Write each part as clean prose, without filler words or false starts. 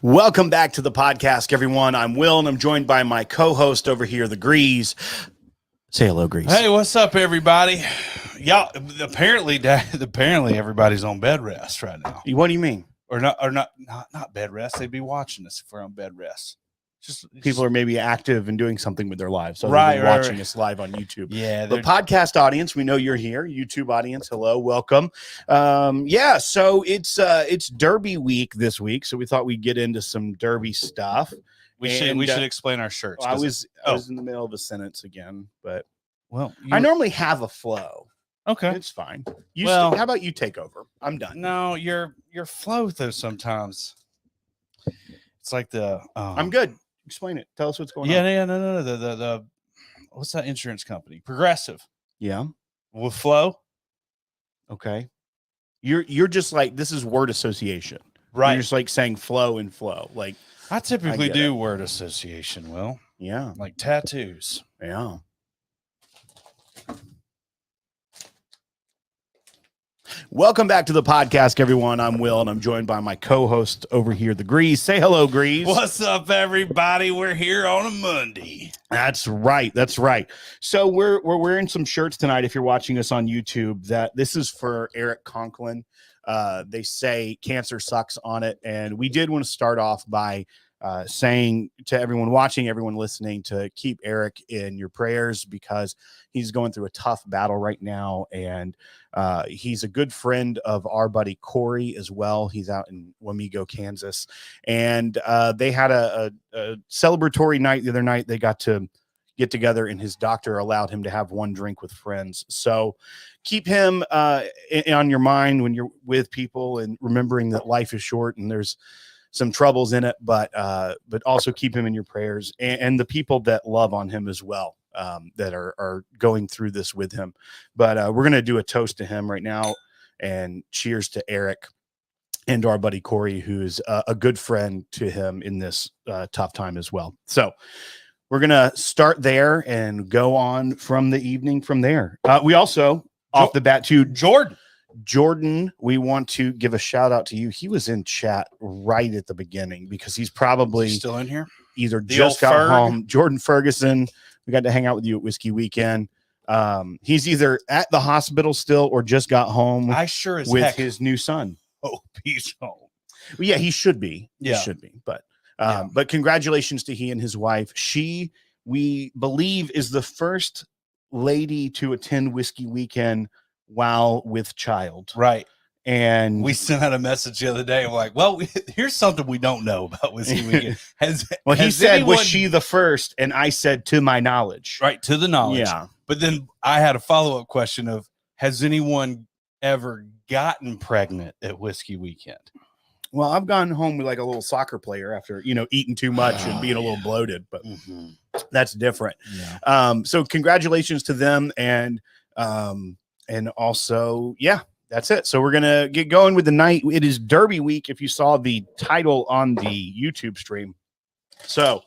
Welcome back to the podcast, everyone. I'm Will, and I'm joined by my co-host over here, the Greeze. Say hello, Greeze. Hey, what's up, everybody? Y'all, apparently everybody's on bed rest right now. What do you mean? Or not bed rest. They'd be watching us if we're on bed rest. Just People are maybe active and doing something with their lives. So right, they're watching us live on YouTube. Yeah. The podcast audience, we know you're here. YouTube audience, hello, welcome. So it's Derby week this week, so we thought we'd get into some Derby stuff. We should explain our shirts. I was in the middle of a sentence again, but I normally have a flow. Okay, it's fine. How about you take over? I'm done. No, your flow though sometimes it's like I'm good. Explain it. Tell us what's going on. Yeah, no. The what's that insurance company? Progressive. Yeah. With flow. Okay. You're just like, this is word association. Right. You're just like saying flow and flow. Like I typically do word association, Will. Yeah. Like tattoos. Yeah. Welcome back to the podcast, everyone. I'm Will, and I'm joined by my co-host over here, the Greeze. Say hello, Greeze. What's up, everybody? We're here on a Monday. That's right. That's right. So we're wearing some shirts tonight. If you're watching us on YouTube, that this is for Eric Conklin. They say cancer sucks on it, and we did want to start off by saying to everyone watching, everyone listening, to keep Eric in your prayers because he's going through a tough battle right now, and he's a good friend of our buddy Corey as well. He's out in Wamego, Kansas, and they had a celebratory night the other night. They got to get together, and his doctor allowed him to have one drink with friends. So keep him on your mind when you're with people, and remembering that life is short and there's some troubles in it, but also keep him in your prayers, and the people that love on him as well, that are going through this with him. But we're going to do a toast to him right now, and cheers to Eric and to our buddy Corey, who's a good friend to him in this tough time as well. So we're going to start there and go on from the evening from there. We also, off the bat, to Jordan, we want to give a shout out to you. He was in chat right at the beginning because he's probably still in here. Either just got home. Jordan Ferguson, we got to hang out with you at Whiskey Weekend. He's either at the hospital still or just got home. With his new son. Oh, he's home. Well, yeah, he should be. Yeah. He should be. But congratulations to he and his wife. She, we believe, is the first lady to attend Whiskey Weekend while with child. Right. And we sent out a message the other day. I'm like, well, here's something we don't know about Whiskey Weekend. He said, was she the first? And I said, to my knowledge. Right, to the knowledge. Yeah. But then I had a follow-up question of, has anyone ever gotten pregnant at Whiskey Weekend? Well, I've gone home with like a little soccer player after, eating too much and being a little bloated, but that's different. Yeah. So congratulations to them. And also, that's it. So we're going to get going with the night. It is Derby week, if you saw the title on the YouTube stream. So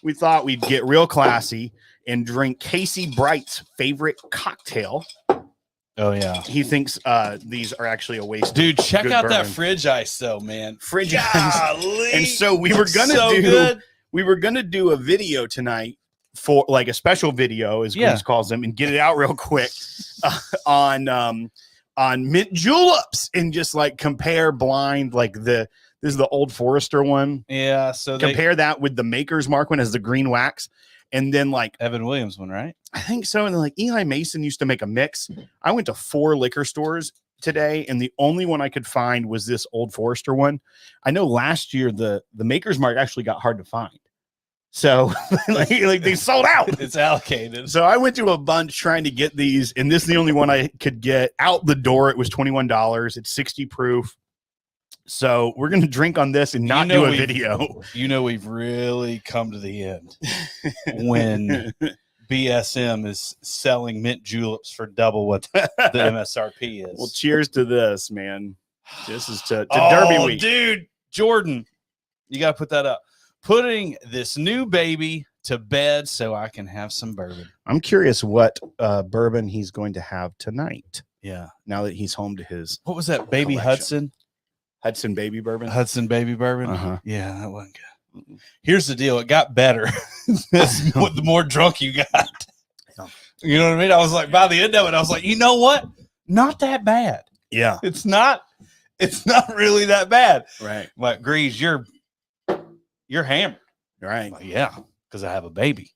we thought we'd get real classy and drink Casey Bright's favorite cocktail. Oh, yeah. He thinks these are actually a waste. Dude, check out bourbon. that fridge ice, though, man. Fridge ice. And so we were going to do a video tonight, for like a special video, as Greece calls them, and get it out real quick on mint juleps, and just like compare blind, like this is the Old Forester one. Yeah. So compare that with the Maker's Mark one as the green wax. And then like Evan Williams one, right? I think so. And then like Eli Mason used to make a mix. I went to 4 liquor stores today, and the only one I could find was this Old Forester one. I know last year the Maker's Mark actually got hard to find. So like they sold out. It's allocated. So I went to a bunch trying to get these, and this is the only one I could get out the door. It was $21. It's 60 proof. So we're going to drink on this and not do a video. We've really come to the end when BSM is selling mint juleps for double what the MSRP is. Well, cheers to this, man. This is to Derby week. Dude, Jordan, you got to put that up. Putting this new baby to bed so I can have some bourbon. I'm curious what bourbon he's going to have tonight. Yeah. Now that he's home to his. What was that? Baby collection. Hudson? Hudson Baby Bourbon. Hudson Baby Bourbon. Uh-huh. Yeah, that wasn't good. Here's the deal. It got better the more drunk you got. You know what I mean? I was like, by the end of it, I was like, you know what? Not that bad. Yeah. It's not really that bad. Right. Like, Greeze, you're hammered. Right. Like, yeah, because I have a baby.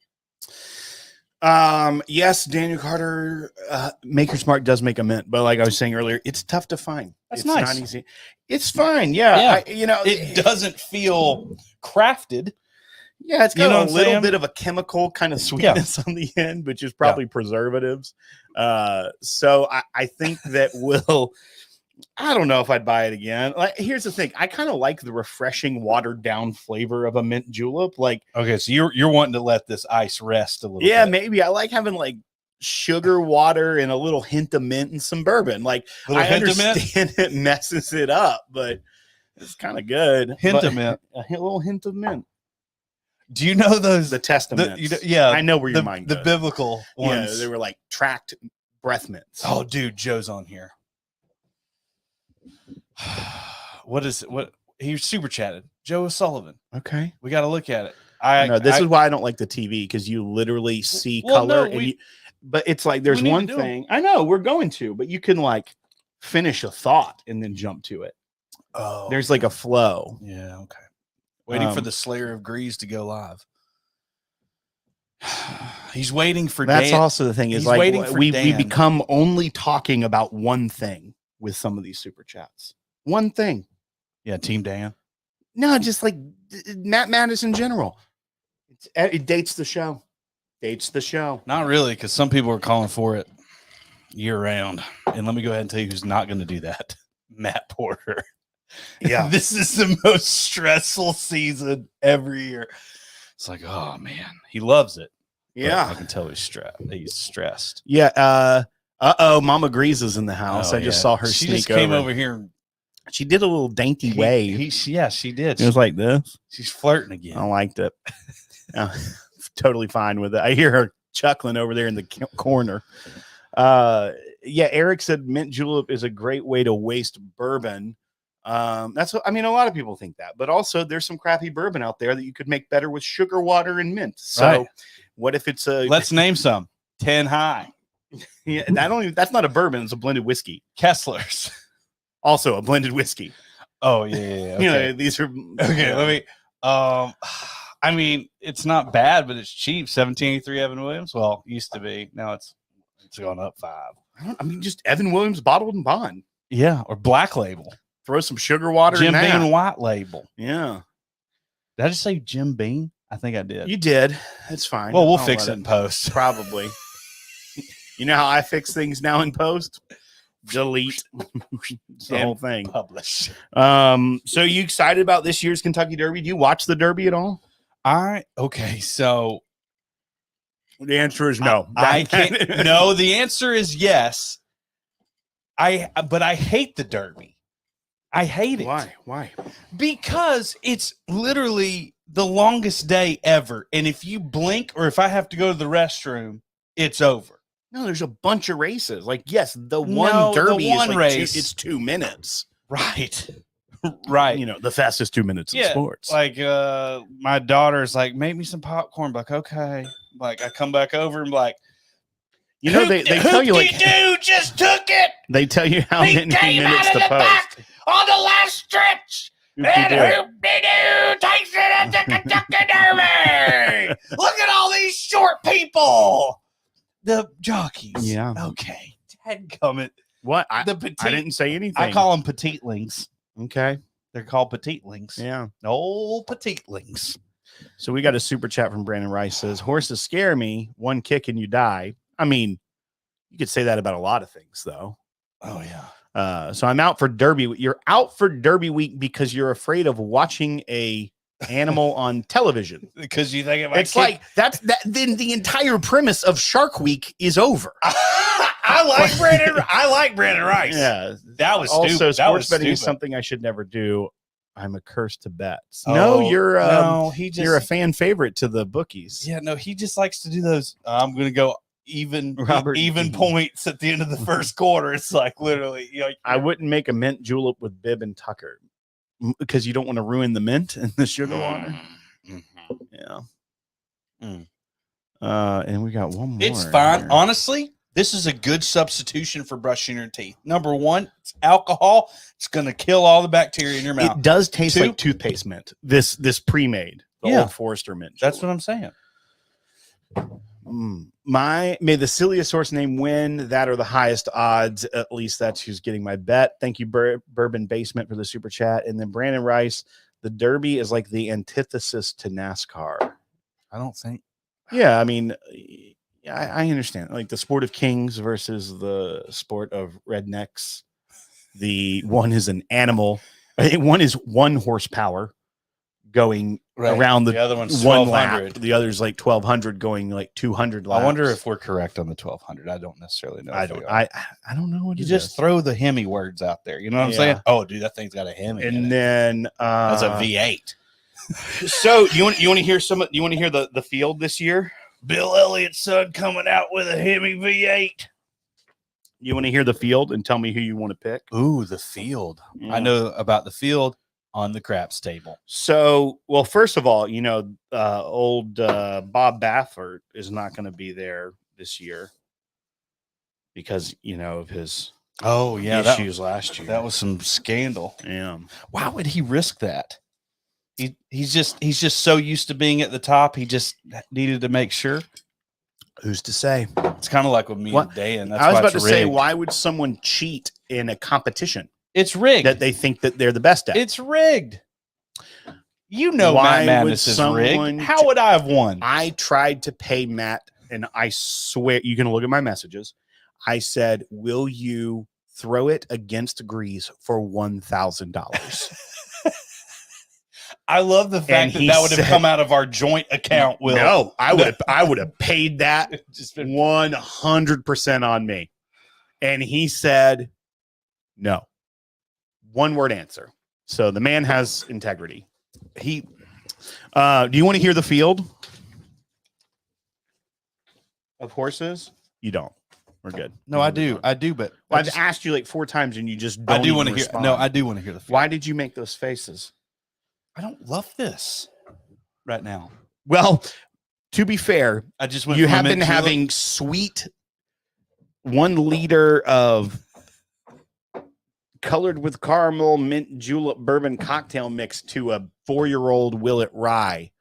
Yes, Daniel Carter, Maker's Mark does make a mint, but like I was saying earlier, it's tough to find. That's it's nice. Not easy. It's fine. Yeah. It doesn't feel crafted. Yeah, it's got a little saying? bit of a chemical kind of sweetness on the end, which is probably preservatives. So I think that I don't know if I'd buy it again. Like, here's the thing. I kind of like the refreshing, watered down flavor of a mint julep. Like, okay, so you're wanting to let this ice rest a little yeah, bit. maybe. I like having like sugar water and a little hint of mint and some bourbon. Like, I understand it messes it up, but it's kind of good. Hint of mint. A little hint of mint. Do you know those? The Testaments. Yeah. I know where your mind goes. The biblical ones. Yeah, they were like tracked breath mints. Oh, dude, Joe's on here. What he super chatted? Joe Sullivan. Okay. We got to look at it. This is why I don't like the TV, because you literally see color. But it's like there's one thing. I know we're going to, but you can like finish a thought and then jump to it. Oh, there's like a flow. Yeah. Okay. Waiting for the Slayer of Greeze to go live. He's waiting for. That's Dan. Also the thing is, like, we become only talking about one thing with some of these super chats. One thing. Yeah, Team Dan. No, just like Matt Mattis in general. It dates the show. Dates the show. Not really, because some people are calling for it year round. And let me go ahead and tell you who's not going to do that. Matt Porter. Yeah. This is the most stressful season every year. It's like, oh man, he loves it. Yeah. I can tell he's stressed. Yeah. Mama Greeze is in the house. I just saw her she sneak just came over here. She did a little dainty wave. Yeah, she did. It was like this. She's flirting again. I liked it. Totally fine with it. I hear her chuckling over there in the corner. Yeah, Eric said mint julep is a great way to waste bourbon. That's what, I mean, a lot of people think that, but also there's some crappy bourbon out there that you could make better with sugar water and mint. So what if it's let's name some 10 high. Yeah, that's not a bourbon, it's a blended whiskey. Kessler's. Also a blended whiskey. Oh yeah. Okay. These are okay. Let me. I mean, it's not bad, but it's cheap. 1783 Evan Williams. Well, used to be. Now it's gone up 5. I mean, just Evan Williams bottled and bond. Yeah, or Black Label. Throw some sugar water. Jim Beam White Label. Yeah. Did I just say Jim Beam? I think I did. You did. That's fine. Well, we'll fix it in post. Probably. You know how I fix things now in post? Delete the whole thing. Publish. So you excited about this year's Kentucky Derby? Do you watch the Derby at all? Okay, so the answer is no. I can't. No, the answer is yes. But I hate the Derby. I hate it. Why? Because it's literally the longest day ever, and if you blink or if I have to go to the restroom, it's over. No, there's a bunch of races. Like, yes, the one Derby is like race. It's 2 minutes. Right. Right. You know, the fastest 2 minutes in sports. Like, my daughter's like, make me some popcorn. I'm like, okay. Like, I come back over and like, you know, they tell you like, dude just took it. They tell you how many minutes to post on the last stretch. And Hoop-de-Doo takes it at the Kentucky Derby. Look at all these short people. The jockeys. Yeah. Okay. Dadgummit. What? I didn't say anything. I call them petitelings. Okay. They're called petitelings. Yeah. Old petitelings. So we got a super chat from Brandon Rice says, horses scare me. One kick and you die. I mean, you could say that about a lot of things, though. Oh, yeah. So I'm out for Derby. You're out for Derby week because you're afraid of watching a animal on television. Because you think it's like that. Then the entire premise of Shark Week is over. I like Brandon Rice. Yeah, that was also stupid. Sports betting is something I should never do. I'm a curse to bets. Oh, you're a fan favorite to the bookies. Yeah, no, he just likes to do those. I'm going to go even points at the end of the first quarter. It's like literally, I wouldn't make a mint julep with Bibb and Tucker. because you don't want to ruin the mint and the sugar water. Mm-hmm. Yeah. Mm. And we got one more. It's fine. here. Honestly, this is a good substitution for brushing your teeth. Number one, it's alcohol. It's going to kill all the bacteria in your mouth. It does taste 2, like toothpaste mint. This pre-made, the Yeah. Old Forester mint. That's what I'm saying. May the silliest horse name win. That are the highest odds. At least that's who's getting my bet. Thank you, Bourbon Basement, for the super chat. And then Brandon Rice, the Derby is like the antithesis to NASCAR. I don't think. Yeah, I mean, I understand. Like the sport of kings versus the sport of rednecks. The one is an animal. I think one is 1 horsepower going around the other one's 1 1200. lap. The other's like 1200 going like 200 laps. I wonder if we're correct on the 1200. I don't necessarily know. I don't know what you it just is. throw the Hemi words out there. You know what I'm saying? Oh, dude, that thing's got a Hemi. And then that's a V8. So you want to hear you want to hear the field this year? Bill Elliott's son coming out with a Hemi V8. You want to hear the field and tell me who you want to pick? Ooh, the field. Yeah. I know about the field on the craps table. So, well, first of all, old Bob Baffert is not going to be there this year because, of his issues last year. That was some scandal. Yeah. Why would he risk that? He's just so used to being at the top. He just needed to make sure. Who's to say? It's kind of like with me and Dan. That's I was why about to it's say, rigged. why would someone cheat in a competition It's rigged. that they think that they're the best at? It's rigged. Matt Madness is rigged. How would I have won? I tried to pay Matt, and I swear, you can look at my messages. I said, will you throw it against Greeze for $1,000? I love the fact that would have come out of our joint account. Will no, I would have paid that 100% on me. And he said, no. One word answer. So the man has integrity. Do you want to hear the field of horses? You don't. We're good. No, I do. I do, but I've asked you like 4 times and you just don't. I do want to hear. Respond. No, I do want to hear the field. Why did you make those faces? I don't love this right now. Well, to be fair, I just went. You have been having sweet 1 liter of colored with caramel mint julep bourbon cocktail mix to a 4-year-old Willet rye.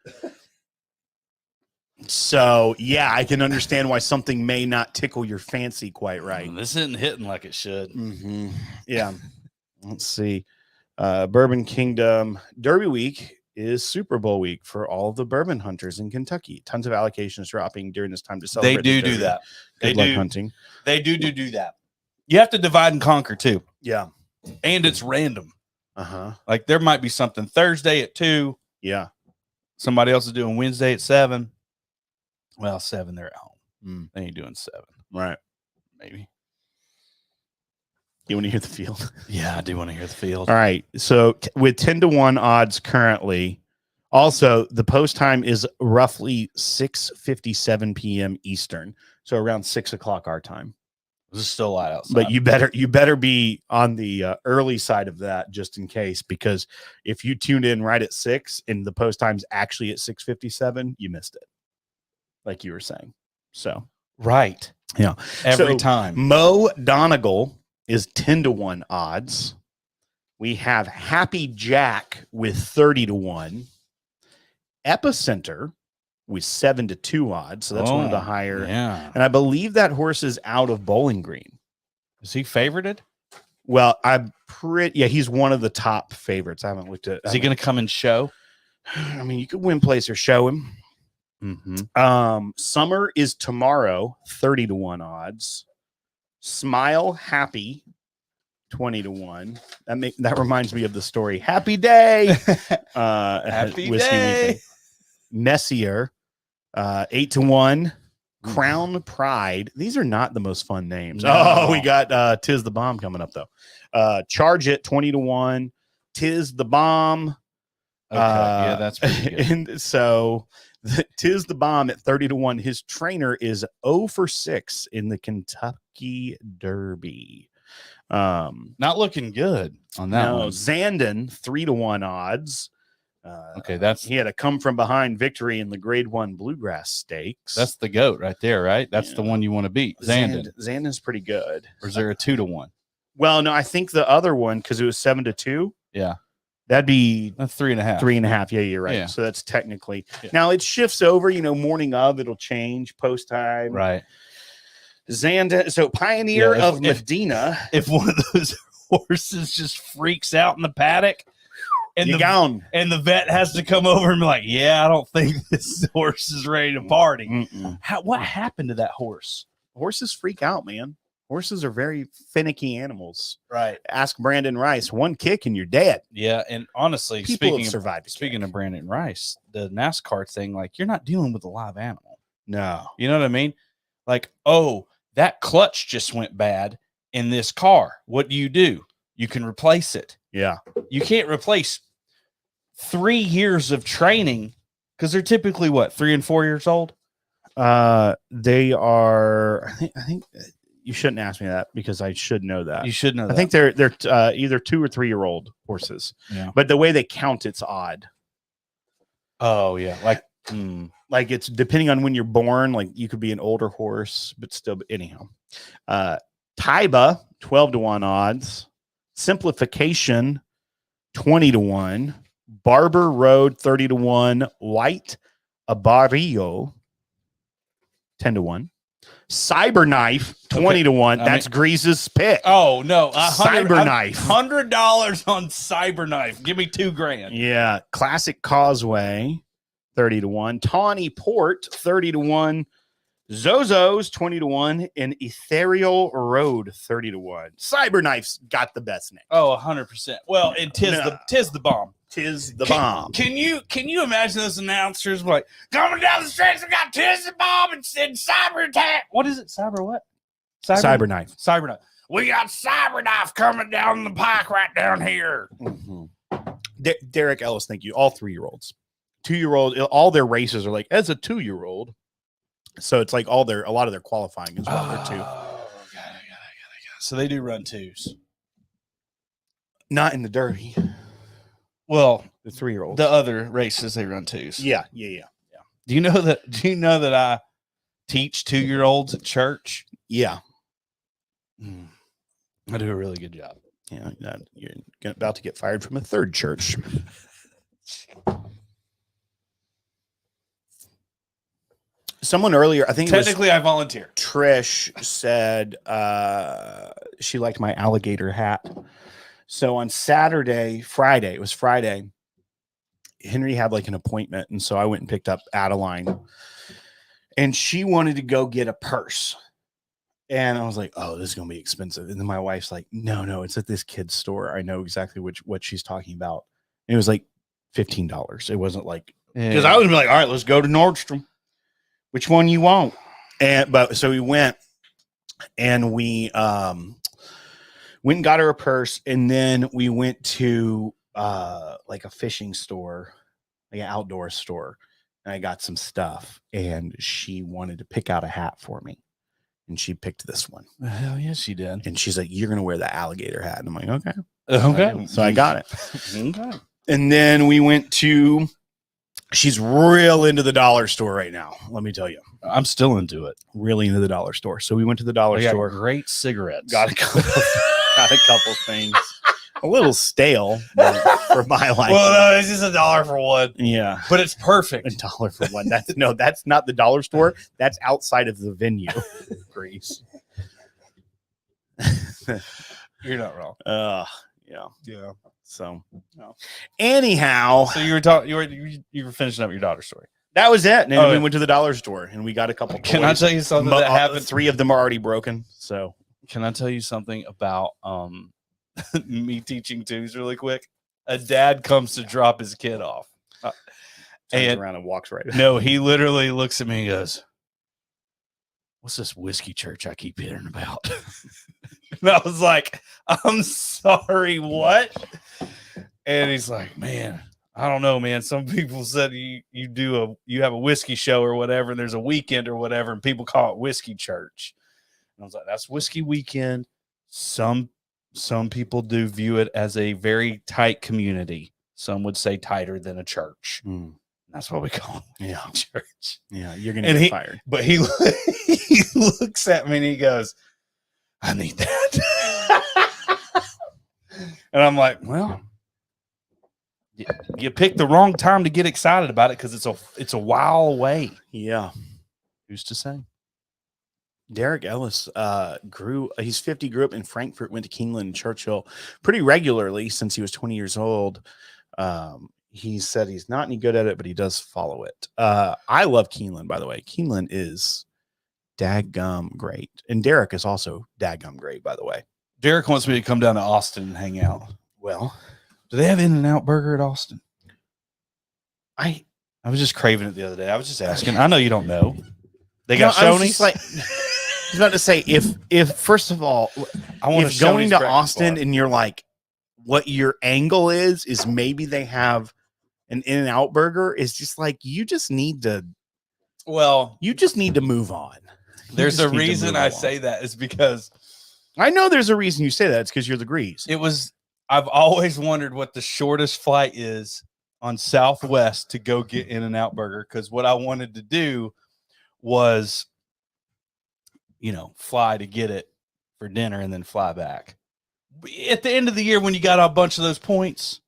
So yeah, I can understand why something may not tickle your fancy quite right. This isn't hitting like it should. Mm-hmm. Yeah. Let's see. Bourbon Kingdom Derby week is Super Bowl week for all the bourbon hunters in Kentucky. Tons of allocations dropping during this time to celebrate. They do that. Good luck hunting. They do that. You have to divide and conquer too. Yeah. And it's random. Uh-huh. Like there might be something Thursday at 2. Yeah. Somebody else is doing Wednesday at 7. Well, 7, they're at home. They ain't doing 7. Right. Maybe. You want to hear the field? Yeah, I do want to hear the field. All right. So with 10-1 odds currently, also the post time is roughly 6:57 p.m. Eastern. So around 6 o'clock our time. This is still light outside. But you better be on the early side of that just in case, because if you tuned in right at 6 and the post time's actually at 6:57, you missed it. Like you were saying. So right. Yeah. Every time. Mo Donegal is 10-1 odds. We have Happy Jack with 30-1. Epicenter with 7-2 odds. So that's one of the higher. Yeah. And I believe that horse is out of Bowling Green. Is he favorited? Well, he's one of the top favorites. I haven't looked at. Is he going to come and show? I mean, you could win place or show him. Mm-hmm. Summer is tomorrow, 30-1 odds. Smile Happy, 20-1. That reminds me of the story. Happy Day. Happy Day. Messier, 8-1. Crown Pride. These are not the most fun names. No. Oh, we got Tis the Bomb coming up though. Charge It, 20-1. Tis the Bomb. Okay, yeah, that's pretty good. And so Tis the Bomb at 30-1. His trainer is 0 for 6 in the Kentucky Derby. Not looking good on that No, one. Zandon 3-1 odds. Okay, that's he had a come from behind victory in the Grade 1 Bluegrass Stakes. that's the goat right there, right? That's the one you want to beat. Zandon. Zandon's pretty good. Or is there a 2-1? Well, no, I think the other one, because it was 7-2. Yeah. That'd be That's 3.5. 3.5. Yeah, you're right. Yeah. So that's technically. Yeah. Now it shifts over, morning of, it'll change post time. Right. Zandon. So Pioneer Yeah, of Medina. If one of those horses just freaks out in the paddock and the vet has to come over and be like, yeah, I don't think this horse is ready to party. What happened to that horse? Horses freak out, man. Horses are very finicky animals. Right. Ask Brandon Rice. One kick and you're dead. Yeah, and honestly, speaking of Brandon Rice, the NASCAR thing, like, you're not dealing with a live animal. No. You know what I mean? Like, oh, that clutch just went bad in this car. What do? You can replace it. Yeah. You can't replace 3 years of training because they're typically 3 and 4 years old. They are. I think you shouldn't ask me that because I should know that. You should know that. I think they're either 2 or 3 year old horses. Yeah. But the way they count, it's odd. Oh yeah, like it's depending on when you're born. Like you could be an older horse, but still. But anyhow, Taiba 12-1 odds. Simplification 20-1. Barber Road 30-1. White Abarillo 10-1. Cyberknife 20-1. That's Grease's pick. Oh no, Cyberknife $100 on Cyberknife. Give me $2,000. Yeah, Classic Causeway 30-1. Tawny Port 30-1. Zozo's 20-1, and Ethereal Road 30-1. Cyberknife's got the best name. Oh, 100%. Well, and tis the bomb. Tis the bomb. Can you imagine those announcers like coming down the streets? We got tis the bomb and cyber attack. What is it? Cyber what? Cyberknife. Cyberknife. We got Cyberknife coming down the pike right down here. Derek Ellis, thank you. All 3-year-olds, 2-year-old. All their races are like as a 2-year-old. So it's like a lot of their qualifying is what they're 2. God. So they do run 2s. Not in the Derby. Well, the 3-year-olds. The other races they run 2s. Yeah. Do you know that I teach 2-year-olds at church? Yeah. I do a really good job. Yeah, you're about to get fired from a third church. Someone earlier, I think technically I volunteer. Trish said she liked my alligator hat. So on Friday, it was Friday, Henry had like an appointment. And so I went and picked up Adeline and she wanted to go get a purse. And I was like, oh, this is going to be expensive. And then my wife's like, no, it's at this kid's store. I know exactly what she's talking about. And it was like $15. It wasn't like, because I was like, all right, let's go to Nordstrom. Which one you want? So we went and we went and got her a purse, and then we went to like a fishing store, like an outdoor store, and I got some stuff, and she wanted to pick out a hat for me, and she picked this one. Hell yes, she did. And she's like, "You're gonna wear the alligator hat," and I'm like, "Okay." Okay. So I got it. Okay. And then we went to. She's real into the dollar store right now. Let me tell you, I'm still into it. Really into the dollar store. So we went to the dollar store. Great cigarettes. Got a couple things. A little stale for my life. Well, no, it's just $1 for one. Yeah, but it's perfect. $1 for one. That's not the dollar store. That's outside of the venue. Grease. You're not wrong. Yeah. So, anyhow, so you were finishing up your daughter's story. That was it. And then we went to the dollar store and we got a couple. Can I tell you something that happened? 3 of them are already broken. So, can I tell you something about me teaching 2s really quick? A dad comes to drop his kid off, turns around and walks right. No, he literally looks at me and goes, "What's this whiskey church I keep hearing about?" And I was like, "I'm sorry, what?" And he's like, "Man, I don't know, man. Some people said you have a whiskey show or whatever, and there's a weekend or whatever, and people call it whiskey church." And I was like, "That's whiskey weekend. Some people do view it as a very tight community. Some would say tighter than a church. That's what we call it. Yeah. Church. Yeah. You're going to get fired. But he looks at me and he goes, I need that. And I'm like, well, you picked the wrong time to get excited about it because it's a while away. Yeah. Who's to say? Derek Ellis he's 50, grew up in Frankfurt, went to Keeneland and Churchill pretty regularly since he was 20 years old. He said he's not any good at it, but he does follow it. I love Keeneland, by the way. Keeneland is daggum great. And Derek is also daggum great, by the way. Derek wants me to come down to Austin and hang out. Well, do they have In-N-Out Burger at Austin? I was just craving it the other day. I was just asking. I know you don't know. They got Shoney's? I was about to say, if first of all, I want if going to Austin and you're like, what your angle is maybe they have an In-N-Out Burger, is just like, you just need to move on. There's a reason I say that is because I know there's a reason you say that. It's because you're the Greeze. I've always wondered what the shortest flight is on Southwest to go get In-N-Out Burger. Because what I wanted to do was, fly to get it for dinner and then fly back. At the end of the year, when you got a bunch of those points,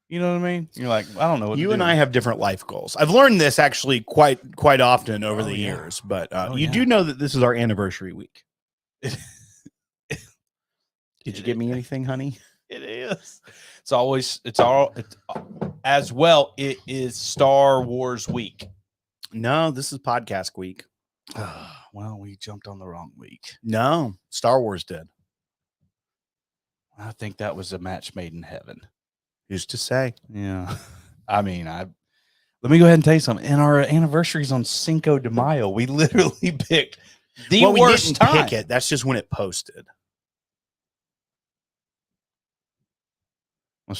you know what I mean? You're like, I don't know what you and I have different life goals. I've learned this actually quite often over the years, but do know that this is our anniversary week. Did you get me anything, honey? It is. As well. It is Star Wars week. No, this is podcast week. Well, we jumped on the wrong week. No, Star Wars did. I think that was a match made in heaven. Who's to say? Yeah. I mean, let me go ahead and tell you something. And our anniversary is on Cinco de Mayo. We literally picked the worst time. Pick it. That's just when it posted.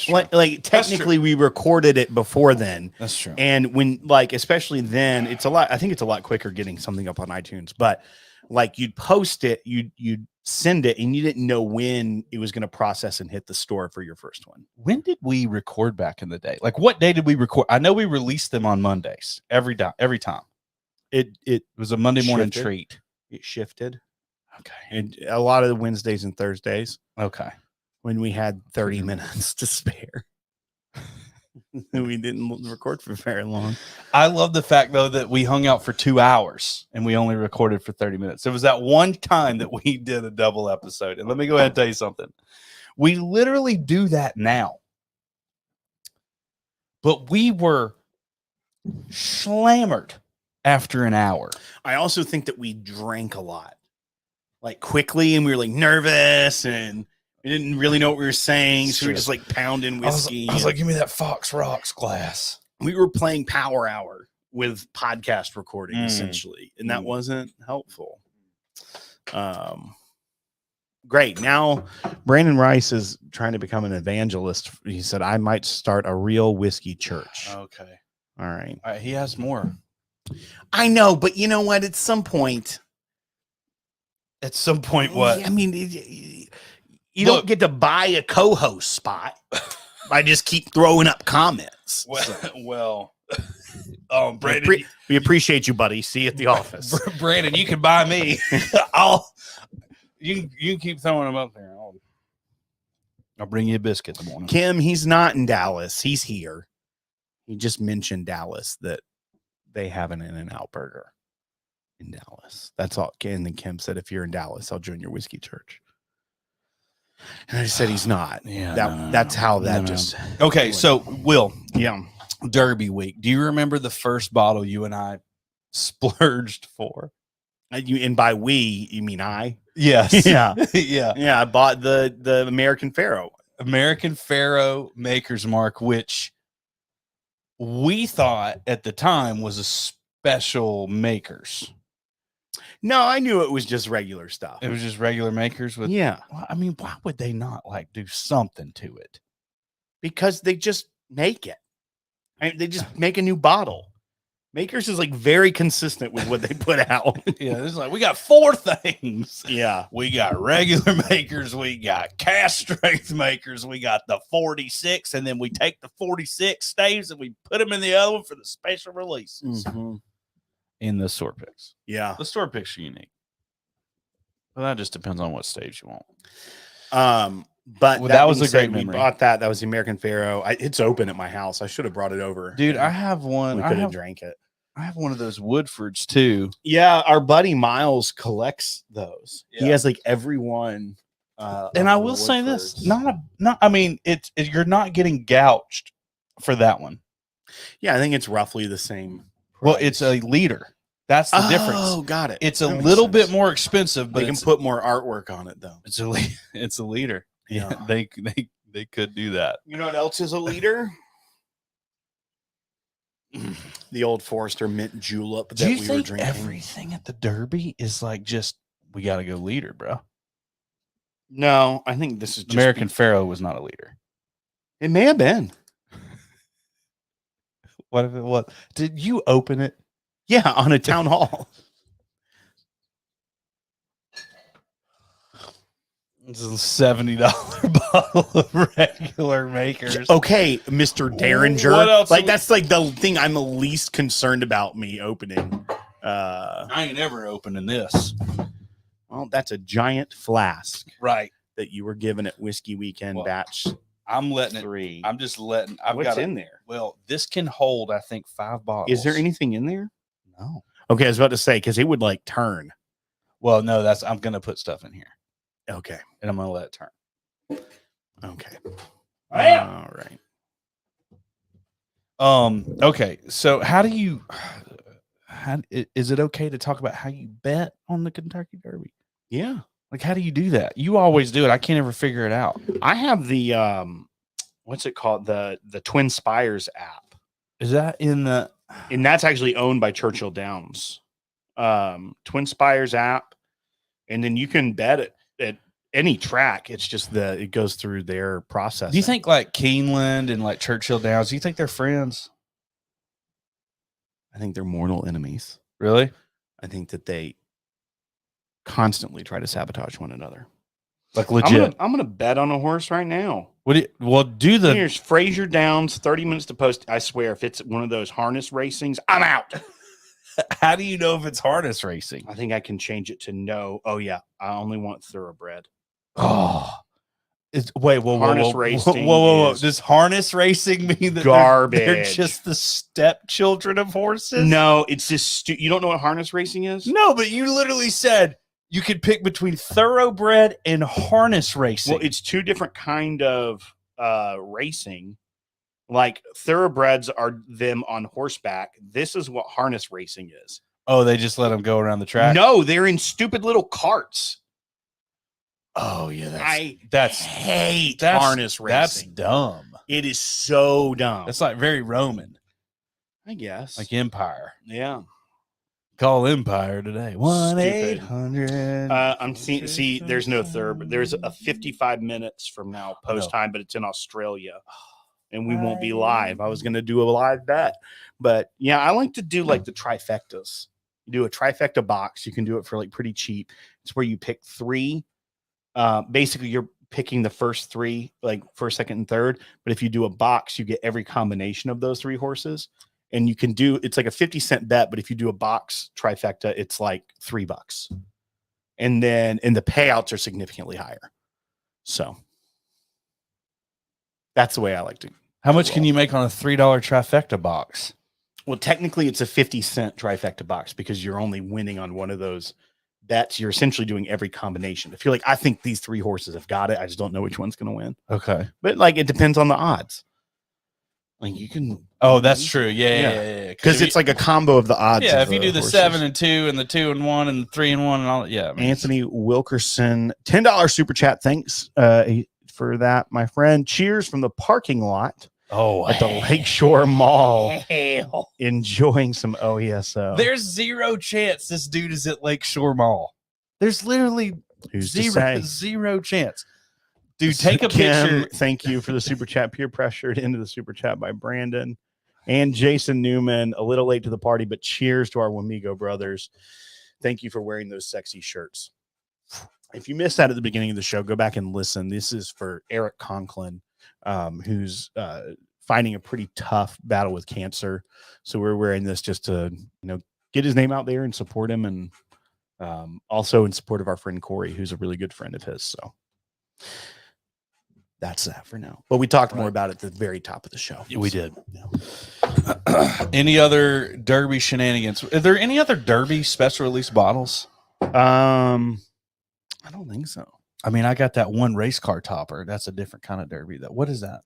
Like technically we recorded it before then. That's true. And when especially then, I think it's a lot quicker getting something up on iTunes, but you'd post it, you'd send it, and you didn't know when it was going to process and hit the store for your first one. When did we record back in the day? What day did we record? I know we released them on Mondays every time. It was a Monday morning treat. It shifted. Okay. And a lot of the Wednesdays and Thursdays. Okay. When we had 30 minutes to spare. We didn't record for very long. I love the fact, though, that we hung out for 2 hours and we only recorded for 30 minutes. It was that one time that we did a double episode. And let me go ahead and tell you something. We literally do that now. But we were slammered after an hour. I also think that we drank a lot. Quickly, and we were nervous, and we didn't really know what we were saying, so we were just pounding whiskey. I was like, give me that Fox Rocks glass. We were playing Power Hour with podcast recording, essentially, and that wasn't helpful. Great. Now, Brandon Rice is trying to become an evangelist. He said, I might start a real whiskey church. Okay. All right. He has more. I know, but you know what? At some point, what? I mean, you don't get to buy a co-host spot. I just keep throwing up comments. Brandon, we appreciate you, buddy. See you at the office. Brandon, you can buy me. You can keep throwing them up there. I'll bring you a biscuit in the morning. Kim, he's not in Dallas. He's here. He just mentioned Dallas, that they have an In-N-Out Burger in Dallas. That's all. And then Kim said, if you're in Dallas, I'll join your whiskey church. And I said he's not. Yeah, that's how that just. Okay, went. so Will, yeah, Derby week. Do you remember the first bottle you and I splurged for? And by we, you mean I? Yes. Yeah. Yeah. I bought the American Pharaoh. American Pharaoh Maker's Mark, which we thought at the time was a special Makers. No, I knew it was just regular stuff. It was just regular Makers with. Yeah. Well, I mean, why would they not do something to it? Because they just make it. They just make a new bottle. Makers is like very consistent with what they put out. Yeah, it's like we got 4 things. Yeah. We got regular makers, we got cast strength makers, we got the 46, and then we take the 46 staves and we put them in the other one for the special releases. In the store picks. Yeah. The store picks are unique. Well, that just depends on what stage you want. But that was a great memory. We bought that. That was the American Pharaoh. It's open at my house. I should have brought it over. Dude, I have one. We could have drank it. I have one of those Woodfords too. Yeah, our buddy Miles collects those. Yeah. He has like every one. And I will say this: I mean, you're not getting gouged for that one. Yeah, I think it's roughly the same price. Well, it's a liter. That's the difference. Oh, got it. It's a little bit more expensive, but they can put more artwork on it though. It's a liter. Yeah, they could do that. You know what else is a liter? The old Forester mint julep that we were drinking. Everything at the Derby is like just we got to go liter, bro? No, I think this is just American Pharaoh was not a liter. It may have been. What did you open it? Yeah, on a town hall. This is a $70 bottle of regular makers. Okay, Mr. Derringer. What else? Like that's like the thing I'm the least concerned about me opening. I ain't ever opening this. Well, that's a giant flask, right? That you were given at Whiskey Weekend batch. I'm letting 3. it. I'm just letting. What's in there? Well, this can hold, I think, 5 bottles. Is there anything in there? No. Okay, I was about to say because it would like turn. Well, no, I'm gonna put stuff in here. Okay, and I'm gonna let it turn. Okay. All right. Okay. So, is it okay to talk about how you bet on the Kentucky Derby? Yeah. Like, how do you do that? You always do it. I can't ever figure it out. I have the what's it called? The Twin Spires app. Is that in the? And that's actually owned by Churchill Downs. Twin Spires app, and then you can bet it at any track. It's just it goes through their process. Do you think like Keeneland and like Churchill Downs? Do you think they're friends? I think they're mortal enemies. Really? I think that they constantly try to sabotage one another. Like legit. I'm gonna bet on a horse right now. Here's Fraser Downs, 30 minutes to post. I swear, if it's one of those harness racings, I'm out. How do you know if it's harness racing? I think I can change it to no. Oh yeah, I only want thoroughbred. Oh, whoa, harness racing. Whoa. Does harness racing mean that garbage? They're just the stepchildren of horses? No, it's just you don't know what harness racing is? No, but you literally said you could pick between thoroughbred and harness racing. Well, it's 2 different kind of racing. Like thoroughbreds are them on horseback. This is what harness racing is. Oh, they just let them go around the track? No, they're in stupid little carts. Oh yeah, I hate that's harness racing. That's dumb. It is so dumb. It's like very Roman, I guess. like Empire. Yeah. Call Empire today. 1-800. I'm seeing. See, there's no third. There's a 55 minutes from now post time, but it's in Australia, and we won't be live. I was going to do a live bet, but yeah, I like to do like the trifectas. You do a trifecta box. You can do it for like pretty cheap. It's where you pick 3. Basically, you're picking the first 3, like first, second, and third. But if you do a box, you get every combination of those 3 horses. And you can it's like a 50-cent bet, but if you do a box trifecta, it's like $3. And the payouts are significantly higher. So that's the way I like to. How much can you make on a $3 trifecta box? Well, technically it's a 50-cent trifecta box because you're only winning on one of those bets. You're essentially doing every combination. If you're like, I think these 3 horses have got it, I just don't know which one's going to win. Okay. But like, it depends on the odds. Like you can. Oh, that's true. Yeah. Because it's like a combo of the odds. Yeah, if you do the horses. 7 and 2 and the 2 and 1 and the 3 and 1 and all. Yeah. Anthony Wilkerson, $10 super chat. Thanks for that, my friend. Cheers from the parking lot. Oh, at the Lakeshore Mall, enjoying some OESO. There's 0 chance this dude is at Lakeshore Mall. There's literally zero chance. Dude, take a picture. Thank you for the super chat. Peer pressured into the super chat by Brandon. And Jason Newman, a little late to the party, but cheers to our Wamigo brothers. Thank you for wearing those sexy shirts. If you missed that at the beginning of the show, go back and listen. This is for Eric Conklin, who's fighting a pretty tough battle with cancer. So we're wearing this just to, get his name out there and support him, and also in support of our friend Corey, who's a really good friend of his. So that's that for now. But we talked more about it at the very top of the show. Yeah, we did. Any other Derby shenanigans? Are there any other Derby special release bottles? I don't think so. I mean, I got that one race car topper. That's a different kind of Derby. What is that?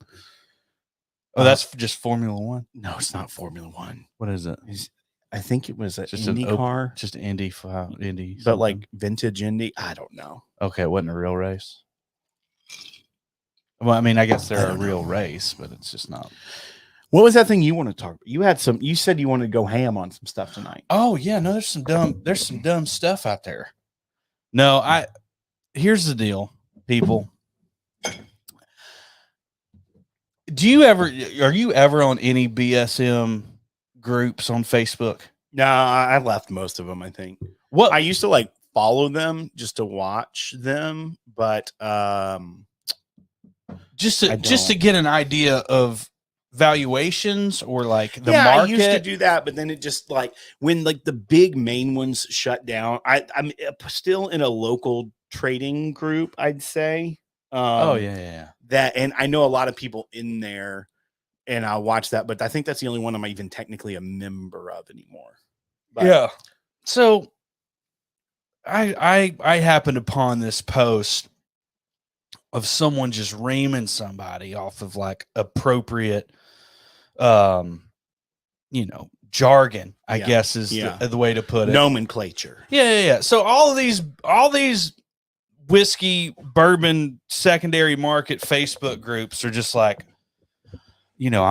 Oh, that's just Formula One? No, it's not Formula One. What is it? I think it was Just Indy car. Just an Indy. But like vintage Indy. I don't know. Okay, it wasn't a real race. Well, I mean, I guess they're a real race, but it's just not. What was that thing you want to talk about? You said you wanted to go ham on some stuff tonight. Oh, yeah. No, there's some dumb stuff out there. No, here's the deal, people. Are you ever on any BSM groups on Facebook? No, I left most of them, I think. What I used to follow them just to watch them, but just to get an idea of valuations or the market. I used to do that, but then it just when the big main ones shut down. I'm still in a local trading group, I'd say. Yeah. That, and I know a lot of people in there, and I'll watch that, but I think that's the only one I'm even technically a member of anymore. But, yeah. So I happened upon this post of someone just reaming somebody off of appropriate, jargon, I guess is the way to put it. Nomenclature. Yeah. So all these whiskey, bourbon, secondary market Facebook groups are just I'm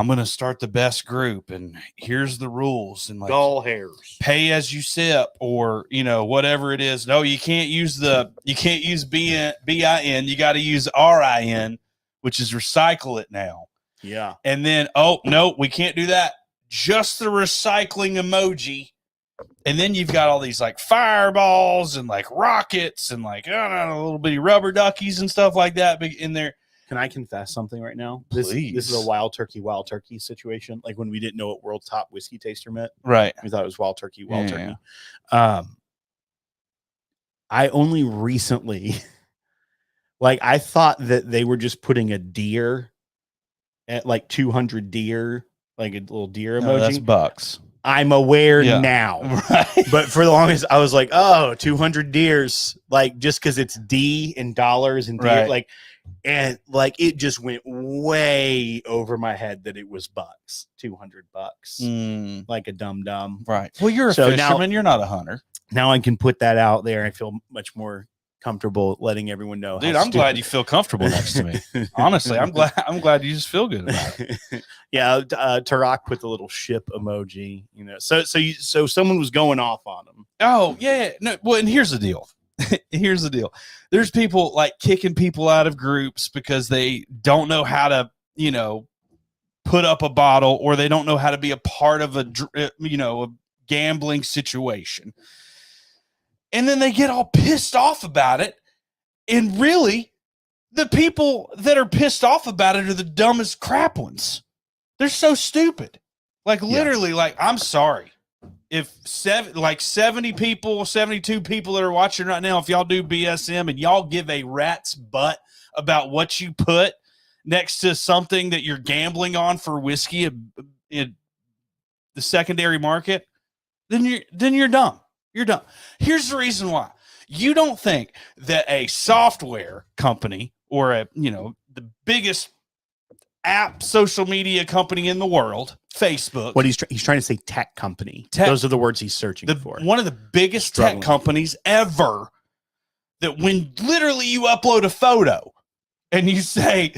going to start the best group, and here's the rules, and dull hairs, pay as you sip, or whatever it is. No, you can't use BIN. You got to use RIN, which is recycle it now. Yeah. And then, oh no, we can't do that. Just the recycling emoji. And then you've got all these fireballs and rockets and little bitty rubber duckies and stuff like that in there. Can I confess something right now? Please. This is a wild turkey situation. Like when we didn't know what world's top whiskey taster meant. Right. We thought it was wild turkey. I only recently, I thought that they were just putting a deer at 200 deer, a little deer emoji. No, that's bucks. I'm aware now. Right. But for the longest, I was 200 deers, just because it's D in dollars and deer, right. And it just went way over my head that it was bucks, $200, like a dum. Right. Well, you're a fisherman. You're not a hunter. Now I can put that out there. I feel much more comfortable letting everyone know. Dude, I'm glad you feel comfortable next to me. Honestly, I'm glad you just feel good about it. Yeah, Tarak put the little ship emoji. So someone was going off on him. Oh yeah. No. Well, and here's the deal. There's people kicking people out of groups because they don't know how to, put up a bottle, or they don't know how to be a part of a gambling situation. And then they get all pissed off about it. And really, the people that are pissed off about it are the dumbest crap ones. They're so stupid. Literally, I'm sorry. If 70 people, 72 people that are watching right now, if y'all do BSM and y'all give a rat's butt about what you put next to something that you're gambling on for whiskey in the secondary market, then you're dumb. You're dumb. Here's the reason why. You don't think that a software company or the biggest app social media company in the world, Facebook. What he's trying to say, tech company. Those are the words he's searching for. One of the biggest tech companies ever, that when literally you upload a photo and you say,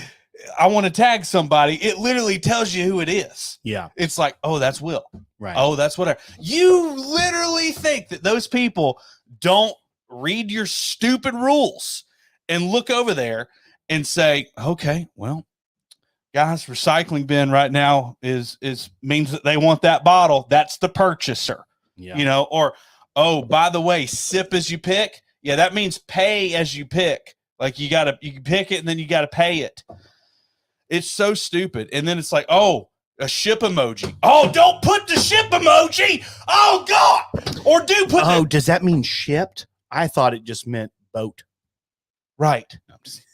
I want to tag somebody, it literally tells you who it is. Yeah. It's oh, that's Will. Right. Oh, that's whatever. You literally think that those people don't read your stupid rules and look over there and say, okay, well, Guys, recycling bin right now is means that they want that bottle. That's the purchaser. Yeah. You know, or, oh, by the way, sip as you pick. Yeah, that means pay as you pick. Like you can pick it and then you got to pay it. It's so stupid. And then it's like, oh, a ship emoji. Oh, don't put the ship emoji. Oh, God. Or do put does that mean shipped? I thought it just meant boat. Right.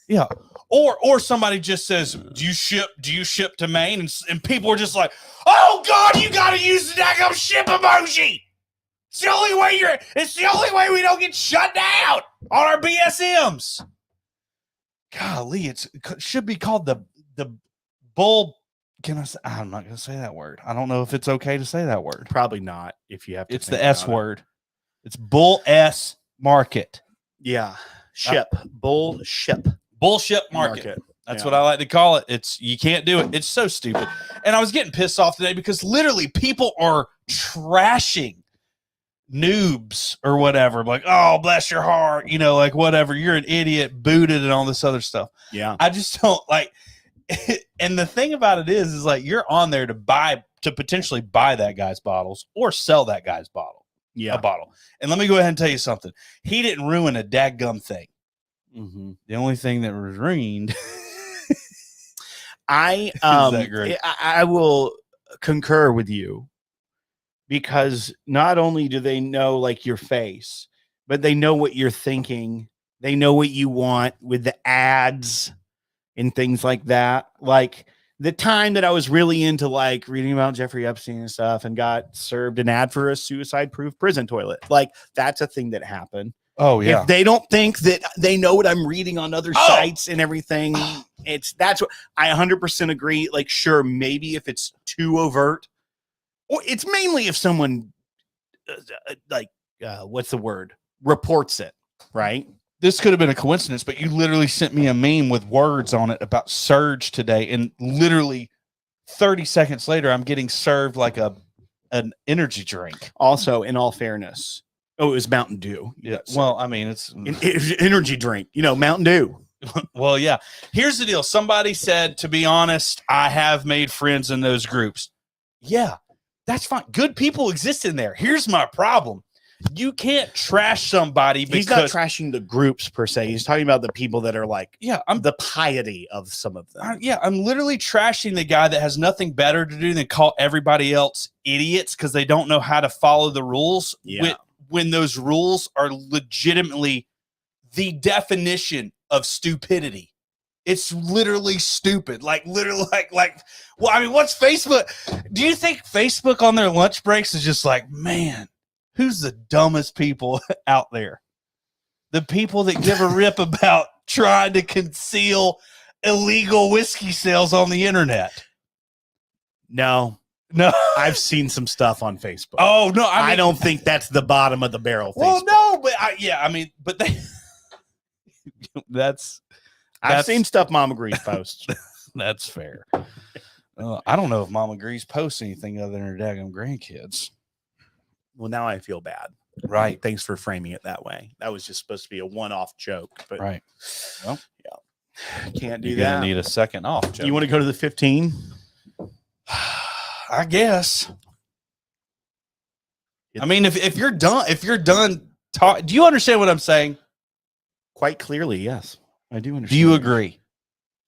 Yeah. Or somebody just says, do you ship to Maine? And people are just like, oh, God, you got to use the daggum ship emoji. It's the only way we don't get shut down on our BSMs. Golly, it should be called the bull. I'm not going to say that word. I don't know if it's okay to say that word. Probably not. If you have to, it's the S word. It's bull S market. Yeah, bullship market. That's what I like to call it. You can't do it. It's so stupid. And I was getting pissed off today because literally people are trashing noobs or whatever, like, oh, bless your heart, you know, like whatever, you're an idiot, booted, and all this other stuff. Yeah, I just don't like. And the thing about it is like you're on there to potentially buy that guy's bottles or sell that guy's a bottle. And let me go ahead and tell you something. He didn't ruin a dadgum thing. Mm-hmm. The only thing that was ruined. I will concur with you. Because not only do they know like your face, but they know what you're thinking. They know what you want with the ads and things like that. Like the time that I was really into like reading about Jeffrey Epstein and stuff and got served an ad for a suicide-proof prison toilet. Like that's a thing that happened. Oh yeah. If they don't think that they know what I'm reading on other sites and everything, that's what I 100% agree. Like, sure, maybe if it's too overt. Or it's mainly if someone what's the word? Reports it, right? This could have been a coincidence, but you literally sent me a meme with words on it about Surge today. And literally 30 seconds later, I'm getting served like an energy drink. Also, in all fairness, it was Mountain Dew. Yeah. Well, I mean, it's an energy drink, Mountain Dew. Well, yeah. Here's the deal. Somebody said, to be honest, I have made friends in those groups. Yeah. That's fine. Good people exist in there. Here's my problem. You can't trash somebody because... He's not trashing the groups per se. He's talking about the people that are like... Yeah, the piety of some of them. I'm literally trashing the guy that has nothing better to do than call everybody else idiots because they don't know how to follow the rules. Yeah. When those rules are legitimately the definition of stupidity. It's literally stupid. Like literally like well, I mean, what's Facebook? Do you think Facebook on their lunch breaks is just like, man, who's the dumbest people out there? The people that give a rip about trying to conceal illegal whiskey sales on the internet. No, I've seen some stuff on Facebook. Oh no, I don't think that's the bottom of the barrel. Well, Facebook. no, but they. I've seen stuff Mama Grease posts. That's fair. I don't know if Mama Grease posts anything other than her daggum grandkids. Well, now I feel bad. Right. Thanks for framing it that way. That was just supposed to be a one-off joke. But right. Well, yeah. Can't do you're that. Gonna need a second off joke. You want to go to the 15? I guess. I mean, if you're done, do you understand what I'm saying? Quite clearly, yes. I do understand. Do you agree?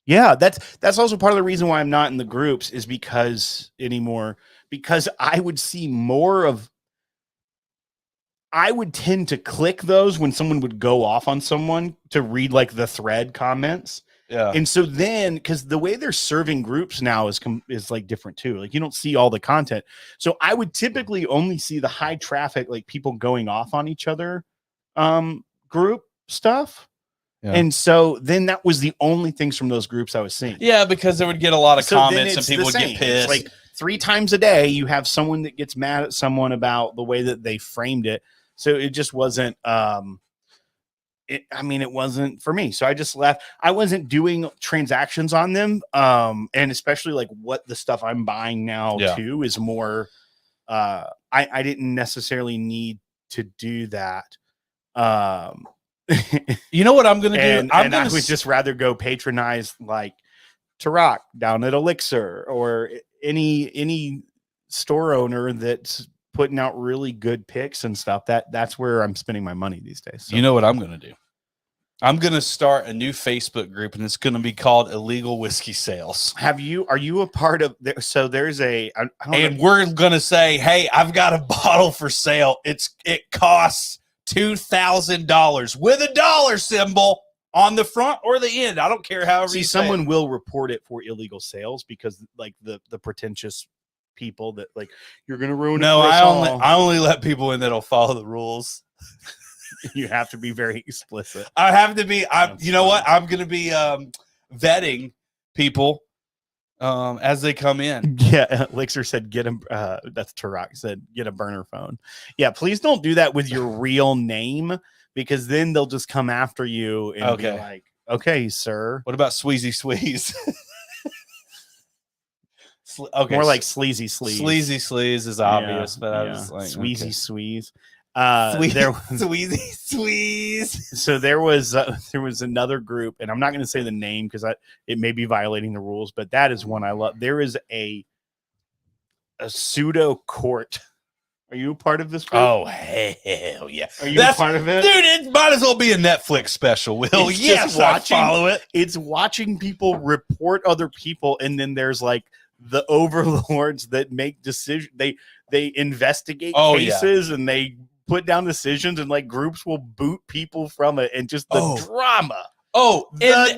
Yeah, that's also part of the reason why I'm not in the groups is because I would see more of. I would tend to click those when someone would go off on someone to read like the thread comments. Yeah. And so then, because the way they're serving groups now is like different too. Like you don't see all the content. So I would typically only see the high traffic, like people going off on each other, group stuff. Yeah. And so then that was the only things from those groups I was seeing. Yeah, because they would get a lot of comments and people would get pissed. It's like 3 times a day, you have someone that gets mad at someone about the way that they framed it. So it just wasn't, it wasn't for me. So I just left. I wasn't doing transactions on them. And especially like what the stuff I'm buying now too is more, I didn't necessarily need to do that. You know what I'm going to do? I would just rather go patronize like Turok down at Elixir, or any store owner that's putting out really good picks and stuff. That's where I'm spending my money these days. So. You know what I'm going to do? I'm going to start a new Facebook group, and it's going to be called Illegal Whiskey Sales. Are you a part of there? So there's I don't know. We're going to say, hey, I've got a bottle for sale. It costs $2,000 with a dollar symbol on the front or the end. I don't care however you say someone it. will report it for illegal sales because like the pretentious people that like you're going to ruin it. No, for us I only let people in that'll follow the rules. You have to be very explicit. I have to be. You know what? I'm going to be vetting people as they come in. Yeah, Elixir said get him. That's Turok said get a burner phone. Yeah, please don't do that with your real name because then they'll just come after you and be like, "Okay, sir." What about Sweezy Sweeze? Okay, more like Sleazy Sleaze. Sleazy Sleaze is obvious, but I was like Sweezy Sweeze. Sweezy Sweeze. So there was another group, and I'm not going to say the name because it may be violating the rules, but that is one I love. There is a pseudo court. Are you a part of this group? Oh hell yeah! Are you a part of it, dude? It might as well be a Netflix special. Will yes, I follow it. It's watching people report other people, and then there's like the overlords that make decisions. They investigate cases and they put down decisions, and like groups will boot people from it, and just the drama.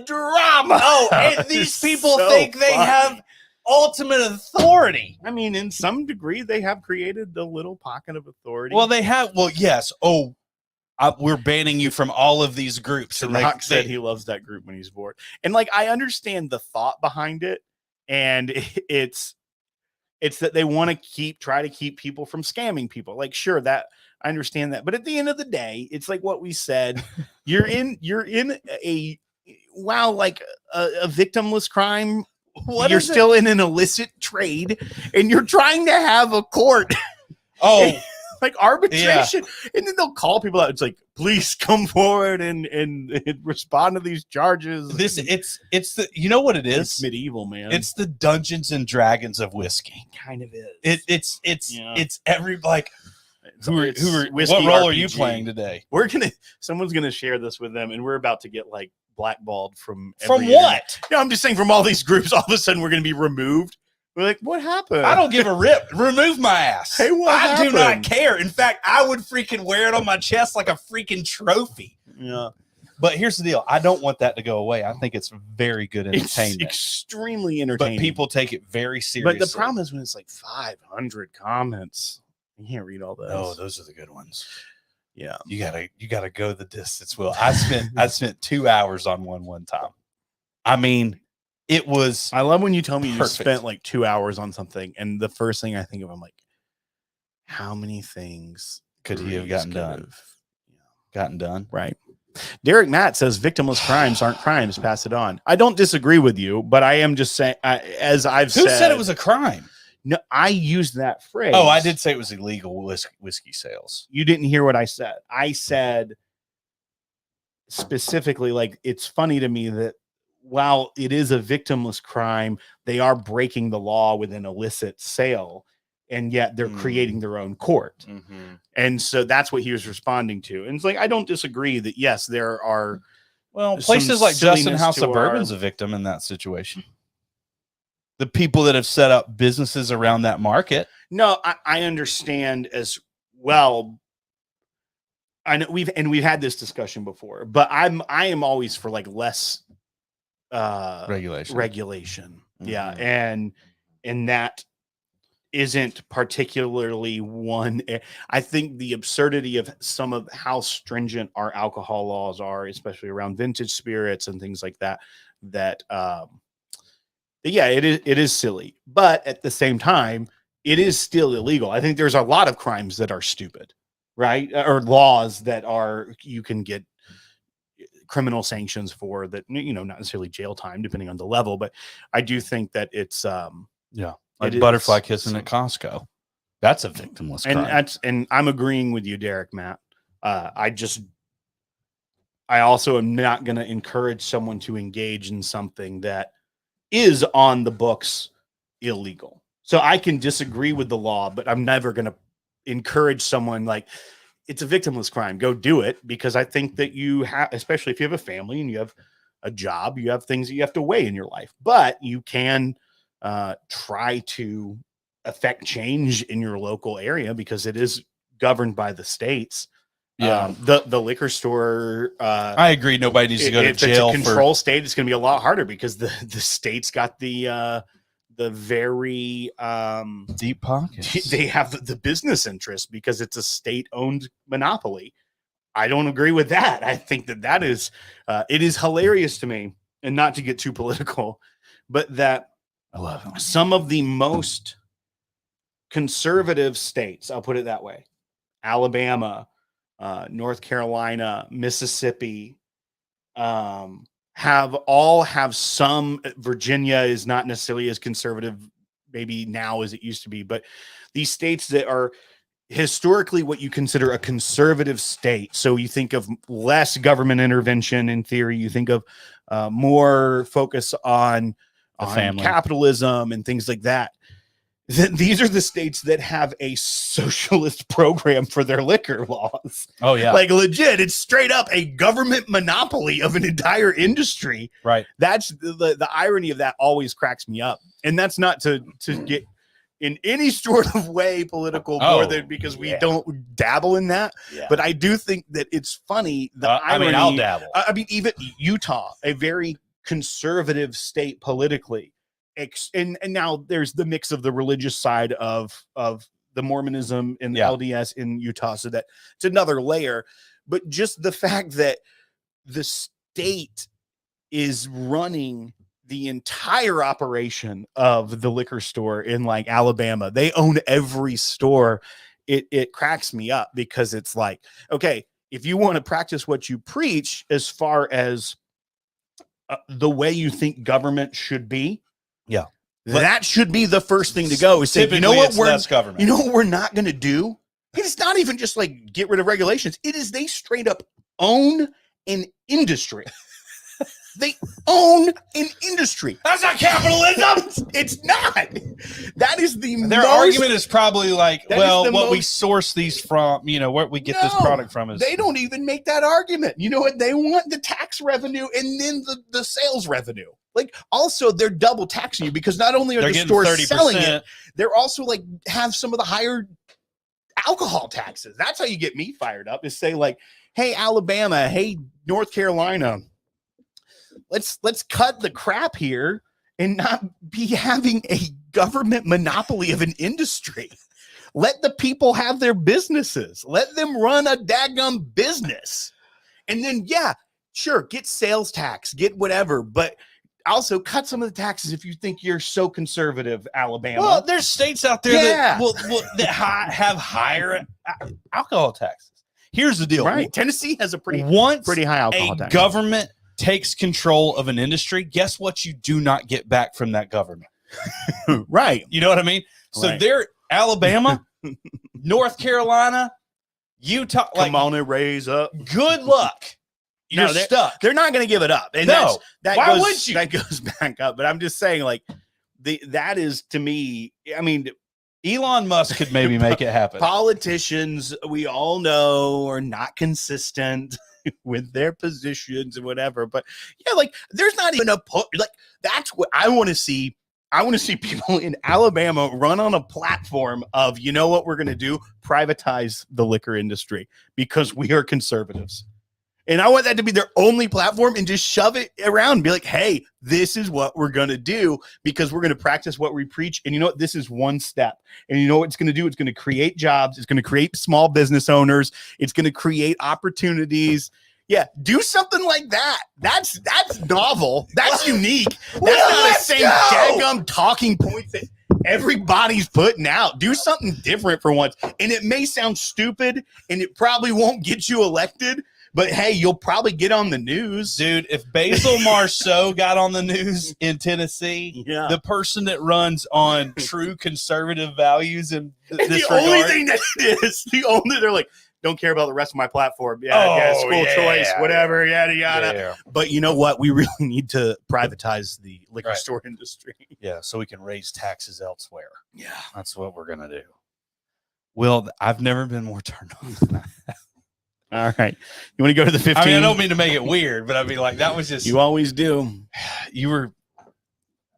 Drama. And these people think they have ultimate authority. I mean, in some degree, they have created a little pocket of authority. Well, they have. Well, yes. We're banning you from all of these groups. And Rock said he loves that group when he's bored. And like, I understand the thought behind it, and it's that they want to try to keep people from scamming people. Like, sure, that I understand that, but at the end of the day, it's like what we said. You're in a victimless crime. You're still in an illicit trade, and you're trying to have a court. Like arbitration, and then they'll call people out. It's like, please come forward and respond to these charges. It's the you know what it is? It's medieval, man. It's the Dungeons and Dragons of whiskey. It kind of is. It's every like. What role RPG. are you playing today? Someone's gonna share this with them, and we're about to get like blackballed from what? No, I'm just saying from all these groups. All of a sudden, we're gonna be removed. We're like, what happened? I don't give a rip. Remove my ass. Hey, what happened? I do not care. In fact, I would freaking wear it on my chest like a freaking trophy. Yeah. But here's the deal. I don't want that to go away. I think it's very good entertainment. It's extremely entertaining. But people take it very seriously. But the problem is when it's like 500 comments. You can't read all those. Oh, those are the good ones. Yeah. You gotta go the distance, Will. I spent 2 hours on one time. I mean, it was. I love when you tell me you spent like 2 hours on something, and the first thing I think of, I'm like, how many things could he have gotten done? Gotten done, right? Derek Matt says victimless crimes aren't crimes. Pass it on. I don't disagree with you, but I am just saying, as I've said, who said it was a crime? No, I used that phrase. Oh, I did say it was illegal whiskey sales. You didn't hear what I said. I said specifically, like, it's funny to me that while it is a victimless crime, they are breaking the law with an illicit sale, and yet they're creating their own court. Mm-hmm. And so that's what he was responding to. And it's like, I don't disagree that, yes, there are places like Justin House of Bourbon's a victim in that situation. The people that have set up businesses around that market. No, I understand as well. I know we've had this discussion before, but I am always for like less regulation. Mm-hmm. Yeah. And that isn't particularly one. I think the absurdity of some of how stringent our alcohol laws are, especially around vintage spirits and things like that, yeah, it is silly, but at the same time, it is still illegal. I think there's a lot of crimes that are stupid, right? Or laws that you can get criminal sanctions for that, not necessarily jail time, depending on the level. But I do think that it's, like butterfly kissing at Costco. That's a victimless crime. And I'm agreeing with you, Derek, Matt. I also am not going to encourage someone to engage in something that is on the books illegal. So I can disagree with the law, but I'm never going to encourage someone like, it's a victimless crime. Go do it, because I think that you have, especially if you have a family and you have a job, you have things that you have to weigh in your life, but you can try to affect change in your local area because it is governed by the states. Yeah. The liquor store. I agree. Nobody needs to go to jail. If it's a control state, it's going to be a lot harder because the state's got the very deep pockets. They have the business interest because it's a state-owned monopoly. I don't agree with that. I think that is it is hilarious to me, and not to get too political, but that I love it. Some of the most conservative states, I'll put it that way, Alabama, North Carolina, Mississippi, have some. Virginia is not necessarily as conservative maybe now as it used to be, but these states that are historically what you consider a conservative state. So you think of less government intervention in theory, you think of more focus on capitalism and things like that. These are the states that have a socialist program for their liquor laws. Oh, yeah. Like legit, it's straight up a government monopoly of an entire industry. Right. That's the irony of that always cracks me up. And that's not to get in any sort of way political more than because we don't dabble in that. Yeah. But I do think that it's funny. Irony, I'll dabble. I mean, even Utah, a very conservative state politically. And now there's the mix of the religious side of the Mormonism and the LDS in Utah. So that it's another layer, but just the fact that the state is running the entire operation of the liquor store in like Alabama, they own every store. It cracks me up because it's like, okay, if you want to practice what you preach, as far as the way you think government should be, that should be the first thing to go. Is say, you know what we're not going to do? It's not even just like get rid of regulations. It is they straight up own an industry. They own an industry. That's not capitalism. It's not. That is their argument is probably like, well, what we source these from, where we get this product from is. They don't even make that argument. You know what? They want the tax revenue and then the sales revenue. Like also they're double taxing you because not only are the stores 30%. Selling it, they're also like have some of the higher alcohol taxes. That's how you get me fired up is say like, hey, Alabama, hey, North Carolina, let's cut the crap here and not be having a government monopoly of an industry. Let the people have their businesses. Let them run a daggum business. And then, sure, get sales tax, get whatever, but also cut some of the taxes if you think you're so conservative, Alabama. Well, there's states out there that have higher alcohol taxes. Here's the deal. Right. Tennessee has a pretty high alcohol tax. Government takes control of an industry, guess what you do not get back from that government? Right. You know what I mean? So they're Alabama, North Carolina, Utah. Come on and raise up. Good luck. You're stuck. They're not going to give it up. And why would you? That goes back up. But I'm just saying, like, that is to me, I mean, Elon Musk could maybe make it happen. Politicians, we all know, are not consistent with their positions and whatever. But like, there's not even that's what I want to see. I want to see people in Alabama run on a platform of, you know what we're going to do? Privatize the liquor industry because we are conservatives. And I want that to be their only platform and just shove it around and be like, hey, this is what we're going to do because we're going to practice what we preach. And you know what? This is one step. And you know what it's going to do? It's going to create jobs. It's going to create small business owners. It's going to create opportunities. Yeah, do something like that. That's novel. That's unique. That's not the same daggum talking points that everybody's putting out. Do something different for once. And it may sound stupid and it probably won't get you elected, but hey, you'll probably get on the news. Dude, if Basil Marceau got on the news in Tennessee, the person that runs on true conservative values in this regard. The only thing that it is, they're like, don't care about the rest of my platform. Yeah, school choice, whatever, yada yada. Yeah. But you know what? We really need to privatize the liquor store industry. Yeah, so we can raise taxes elsewhere. Yeah, that's what we're gonna do. Will, I've never been more turned on than that. All right, you want to go to the 15? I mean, I don't mean to make it weird, but I mean, like, that was just, you always do. You were,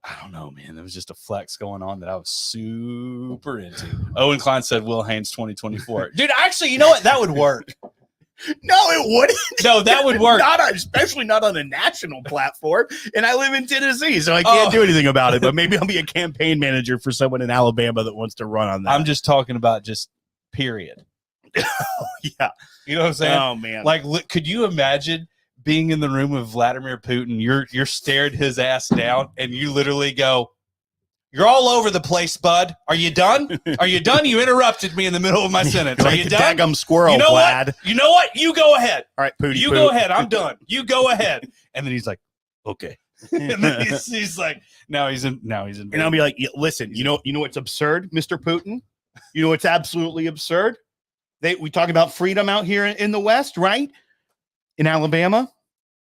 I don't know, man. There was just a flex going on that I was super into. Owen Klein said Will Haynes 2024. Dude, actually, you know what? That would work. No, it wouldn't. No, that would work. Especially not on a national platform. And I live in Tennessee, so I can't do anything about it. But maybe I'll be a campaign manager for someone in Alabama that wants to run on that. I'm just talking about just period. Yeah. You know what I'm saying? Oh, man. Like, could you imagine being in the room with Vladimir Putin? You're staring his ass down, and you literally go, "You're all over the place, bud. Are you done? Are you done? You interrupted me in the middle of my sentence. Are you done? Daggum squirrel, you know Vlad. what? You know what? You go ahead. All right, Pootie. You go ahead. I'm done. You go ahead." And then he's like, "Okay." And then he's like, now he's in. And I'll be like, "Listen, you know what's absurd, Mr. Putin? You know what's absolutely absurd? We talk about freedom out here in the West, right? In Alabama,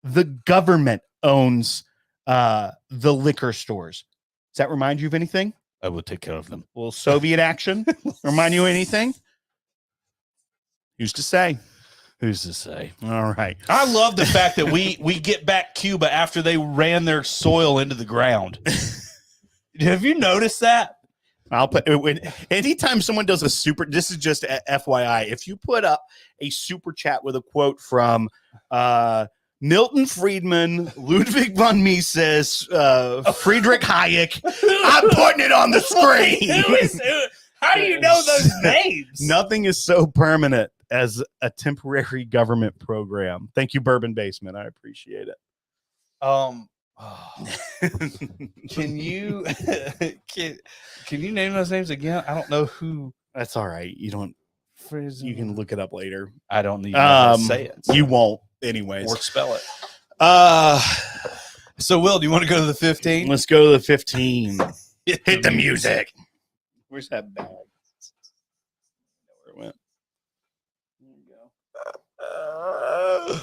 the government owns the liquor stores. Does that remind you of anything? I will take care of them. A little Soviet action remind you of anything? Who's to say? Who's to say? All right. I love the fact that we get back Cuba after they ran their soil into the ground. Have you noticed that? I'll put anytime someone does a super. This is just a FYI. If you put up a super chat with a quote from Milton Friedman, Ludwig von Mises, Friedrich Hayek, I'm putting it on the screen. How do you know those names? Nothing is so permanent as a temporary government program. Thank you, Bourbon Basement. I appreciate it. Can you can you name those names again? I don't know who. That's all right. You don't. You can look it up later. I don't need to say it. So. You won't, anyways, or spell it. So Will, do you want to go to the 15? Let's go to the 15. Hit the music. Where's that bag? Where it went? There you go.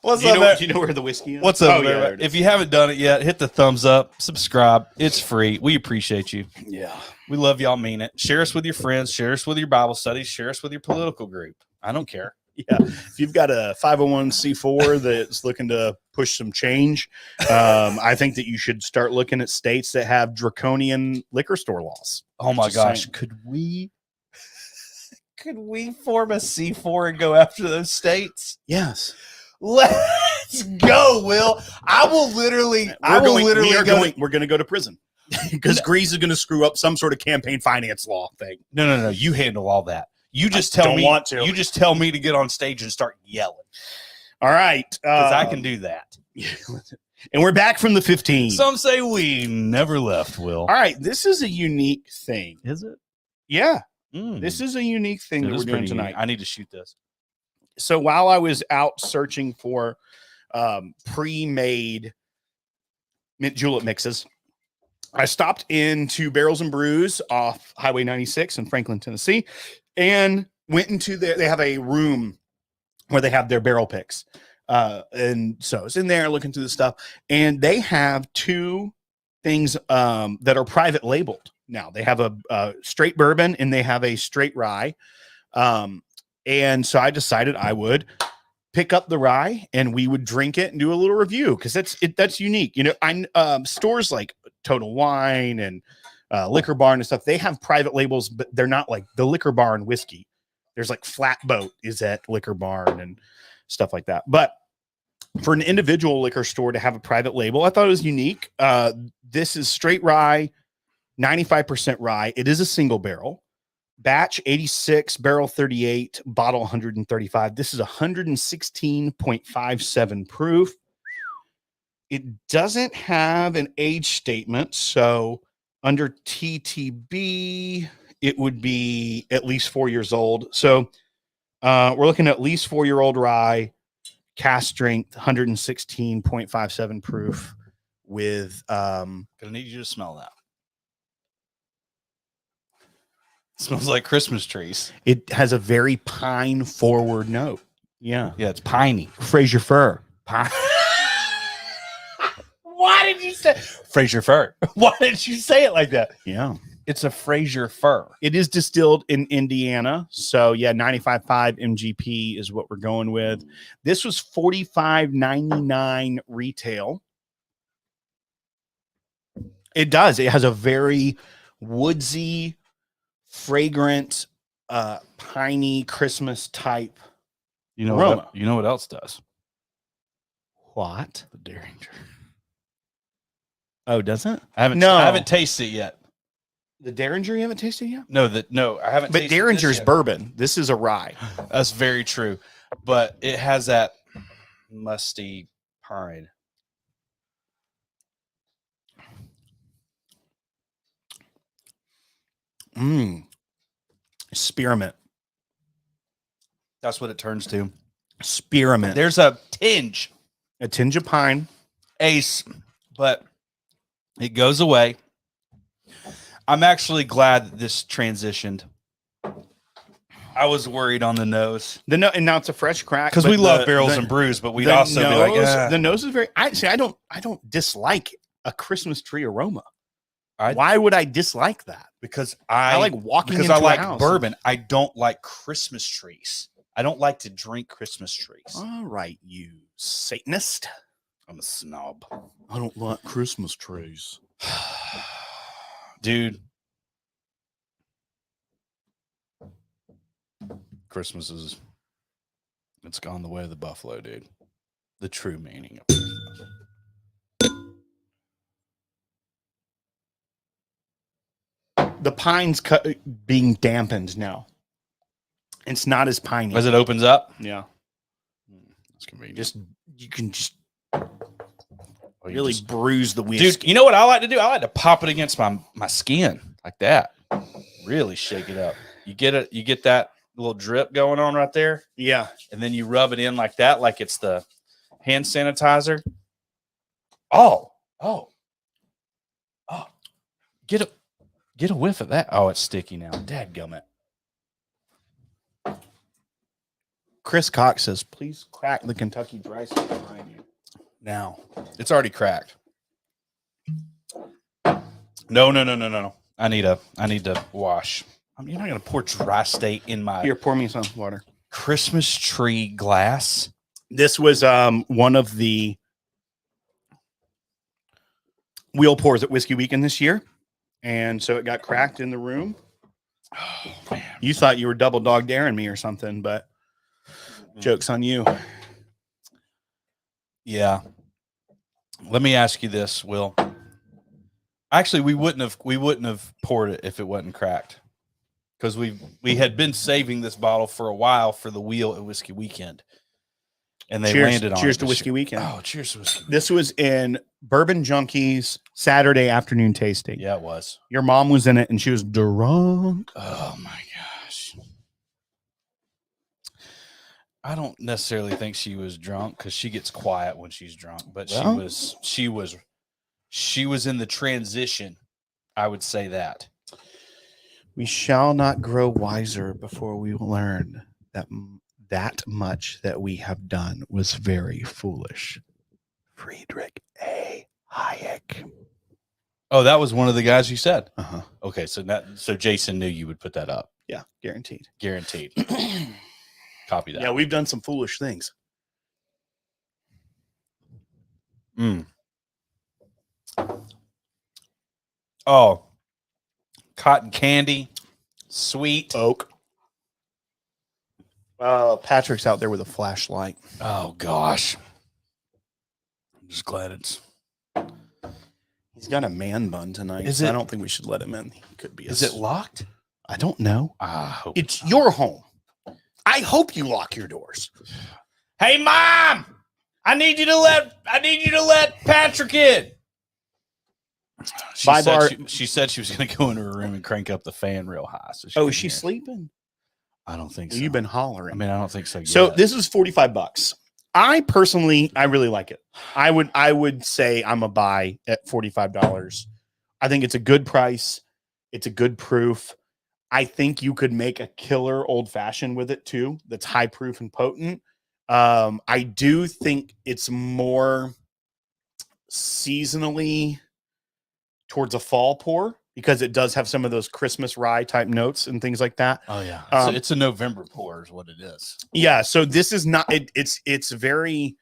What's up? Do you know where the whiskey is? What's up, man? If you haven't done it yet, hit the thumbs up, subscribe. It's free. We appreciate you. Yeah. We love y'all, mean it. Share us with your friends. Share us with your Bible studies. Share us with your political group. I don't care. Yeah. If you've got a 501c4 that's looking to push some change, I think that you should start looking at states that have draconian liquor store laws. Oh, my gosh. Could we form a C4 and go after those states? Yes. Let's go, Will. We're going to go to prison because Greeze is going to screw up some sort of campaign finance law thing. No. You handle all that. You just tell me. You just tell me to get on stage and start yelling. All right, because I can do that. And we're back from the 15. Some say we never left, Will. All right, this is a unique thing. Is it? Yeah. This is a unique thing that we're doing tonight. Unique. I need to shoot this. So while I was out searching for pre-made mint julep mixes, I stopped into Barrels and Brews off Highway 96 in Franklin, Tennessee, and went into they have a room where they have their barrel picks. And so I was in there looking through the stuff, and they have two things that are private labeled. Now they have a straight bourbon and they have a straight rye. And so I decided I would pick up the rye and we would drink it and do a little review because that's unique. You know, stores like Total Wine and Liquor Barn and stuff, they have private labels, but they're not like the Liquor Barn whiskey. There's like Flatboat is at Liquor Barn and stuff like that. But for an individual liquor store to have a private label, I thought it was unique. This is straight rye, 95% rye. It is a single barrel. Batch 86, barrel 38, bottle 135. This is 116.57 proof. It doesn't have an age statement, so under TTB, it would be at least 4 years old. So we're looking at least 4-year-old rye, cask strength, 116.57 proof with gonna need you to smell that. Smells like Christmas trees. It has a very pine forward note. Yeah. Yeah, it's piney. Fraser fir. Pine. Why did you say Fraser fir? Why did you say it like that? Yeah. It's a Fraser fir. It is distilled in Indiana. So yeah, 95.5 MGP is what we're going with. This was $45.99 retail. It does. It has a very woodsy, fragrant, piney Christmas type aroma. You know what else does? What? The Derringer. Oh, doesn't? I haven't tasted it yet. The Derringer you haven't tasted yet? No, I haven't. But tasted Derringer's this yet. bourbon. This is a rye. That's very true, but it has that musty pine. Spearmint. That's what it turns to. Spearmint. There's a tinge of pine. Ace, but it goes away. I'm actually glad that this transitioned. I was worried on the nose. And now it's a fresh crack. Because we love barrels and brews, but we'd also be like, the nose is very. I don't dislike a Christmas tree aroma. I- Why would I dislike that? because I I like walking because into I like a house. bourbon. I don't like Christmas trees. I don't like to drink Christmas trees. All right, you Satanist. I'm a snob. I don't like Christmas trees. Dude. Christmas it's gone the way of the buffalo, dude. The true meaning of Christmas. The pine's being dampened now. It's not as piney. As it opens up? Yeah. That's convenient. You can just Oh, you really just- bruise the whiskey. Dude, you know what I like to do? I like to pop it against my skin like that. Really shake it up. You get that little drip going on right there, Yeah. and then you rub it in like that, like it's the hand sanitizer. Oh. Get a whiff of that. Oh, it's sticky now. Dadgummit. Chris Cox says, please crack the Kentucky Dry Stuff behind you. Now it's already cracked. No. I need to wash. You're not gonna pour dry state in my Here, pour me some water. Christmas tree glass. This was one of the wheel pours at Whiskey Weekend this year. And so it got cracked in the room. Oh man. You thought you were double dog daring me or something, but joke's on you. Yeah. Let me ask you this, Will. Actually, we wouldn't have poured it if it wasn't cracked. Because we had been saving this bottle for a while for the wheel at Whiskey Weekend. And they landed on Cheers it to this Whiskey year. Weekend. Oh, cheers to Whiskey. This was in Bourbon Junkies Saturday afternoon tasting. Yeah, it was. Your mom was in it and she was drunk. Oh my gosh. I don't necessarily think she was drunk because she gets quiet when she's drunk, but Well, she was in the transition. I would say that. we shall not grow wiser before we learn that much that we have done was very foolish. Friedrich A. Hayek. Oh, that was one of the guys you said. Uh-huh. Okay, so Jason knew you would put that up. Yeah, guaranteed. Guaranteed. Copy that. Yeah, we've done some foolish things. Oh, cotton candy, sweet. Oak. Patrick's out there with a flashlight. Oh gosh. I'm just glad it's. He's got a man bun tonight. Is so it- I don't think we should let him in. He could be. Is it locked? I don't know. I hope It's your home. I hope you lock your doors. Hey, Mom! I need you to let Patrick in. She said she was going to go into her room and crank up the fan real high. So Is couldn't she hear. sleeping? I don't think Well, so. you've been hollering. I mean, I don't think so. So yet. this is $45. I personally really like it. I would say I'm a buy at $45. I think it's a good price. It's a good proof. I think you could make a killer old fashioned with it too. That's high proof and potent. I do think it's more seasonally towards a fall pour because it does have some of those Christmas rye type notes and things like that. Oh yeah, so it's a November pour is what it is. Yeah, so this is not. It's very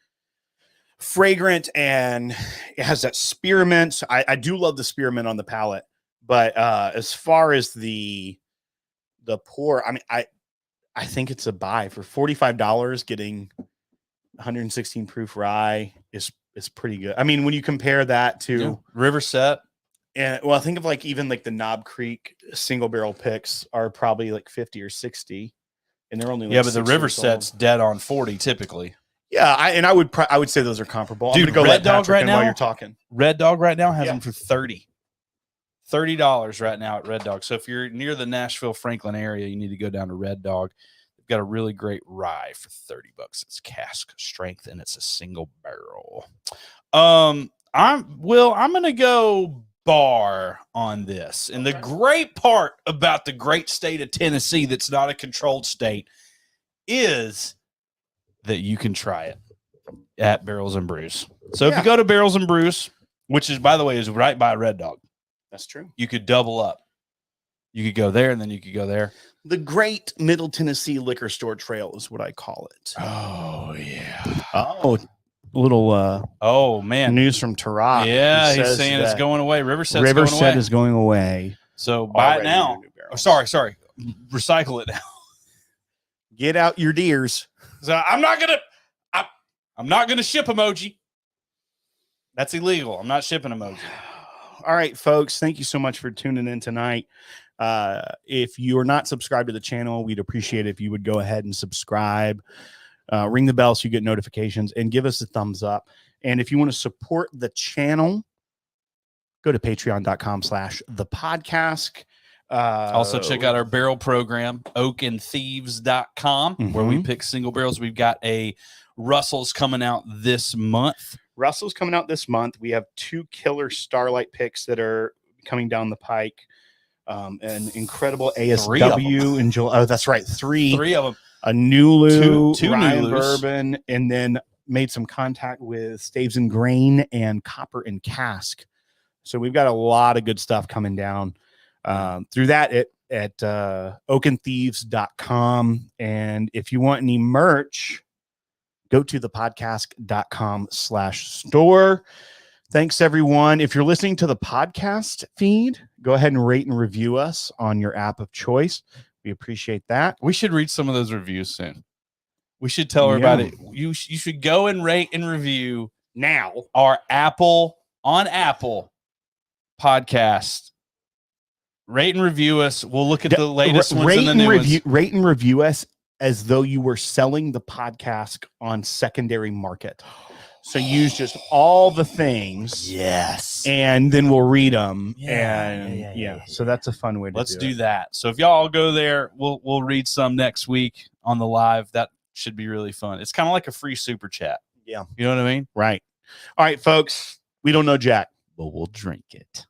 fragrant and it has that spearmint. I do love the spearmint on the palate, but as far as the pour, I mean, I think it's a buy for $45. Getting 116 proof rye is pretty good. I mean, when you compare that to River Set. And well, I think of like even like the Knob Creek single barrel picks are probably like 50 or 60, and they're only like but the River Set's dead on 40 typically. Yeah, I would say those are comparable. Dude, I'm gonna go Red Dog right now while you're talking. Red Dog right now has them for $30 right now at Red Dog. So if you're near the Nashville Franklin area, you need to go down to Red Dog. They've got a really great rye for $30. It's cask strength and it's a single barrel. I'm gonna go bar on this. And the great part about the great state of Tennessee that's not a controlled state is that you can try it at Barrels and Brews. So if you go to Barrels and Brews, which is, by the way, is right by Red Dog. That's true. You could double up. You could go there and then you could go there. The Great Middle Tennessee Liquor Store Trail is what I call it. Oh, yeah. Oh, little oh man, news from Tarak. Yeah, he's saying it's going away. River Set is going away. So buy it now. Oh, sorry. Recycle it now. Get out your deers. So I'm not gonna ship emoji. That's illegal. I'm not shipping emoji. All right, folks. Thank you so much for tuning in tonight. If you are not subscribed to the channel, we'd appreciate it if you would go ahead and subscribe. Ring the bell so you get notifications and give us a thumbs up. And if you want to support the channel, go to patreon.com/thepodcast. Also check out our barrel program, oakandthieves.com, where we pick single barrels. We've got a Russell's coming out this month. We have 2 killer Starlight picks that are coming down the pike. An incredible ASW in July. Oh, that's right. Three of them. A Nulu, two Ryan Nulus. Bourbon, and then made some contact with Staves and Grain and Copper and Cask. So we've got a lot of good stuff coming down through that at oakandthieves.com. And if you want any merch, go to thepodcast.com/store. Thanks, everyone. If you're listening to the podcast feed, go ahead and rate and review us on your app of choice. We appreciate that. We should read some of those reviews soon. We should tell everybody you should go and rate and review now our Apple podcast. Rate and review us. We'll look at the latest ones and the new ones. Rate and review us as though you were selling the podcast on secondary market. So use just all the things. Yes. And then we'll read them. Yeah. So that's a fun way to Let's do that. So if y'all go there, we'll read some next week on the live. That should be really fun. It's kind of like a free super chat. Yeah. You know what I mean? Right. All right, folks. We don't know Jack, but we'll drink it.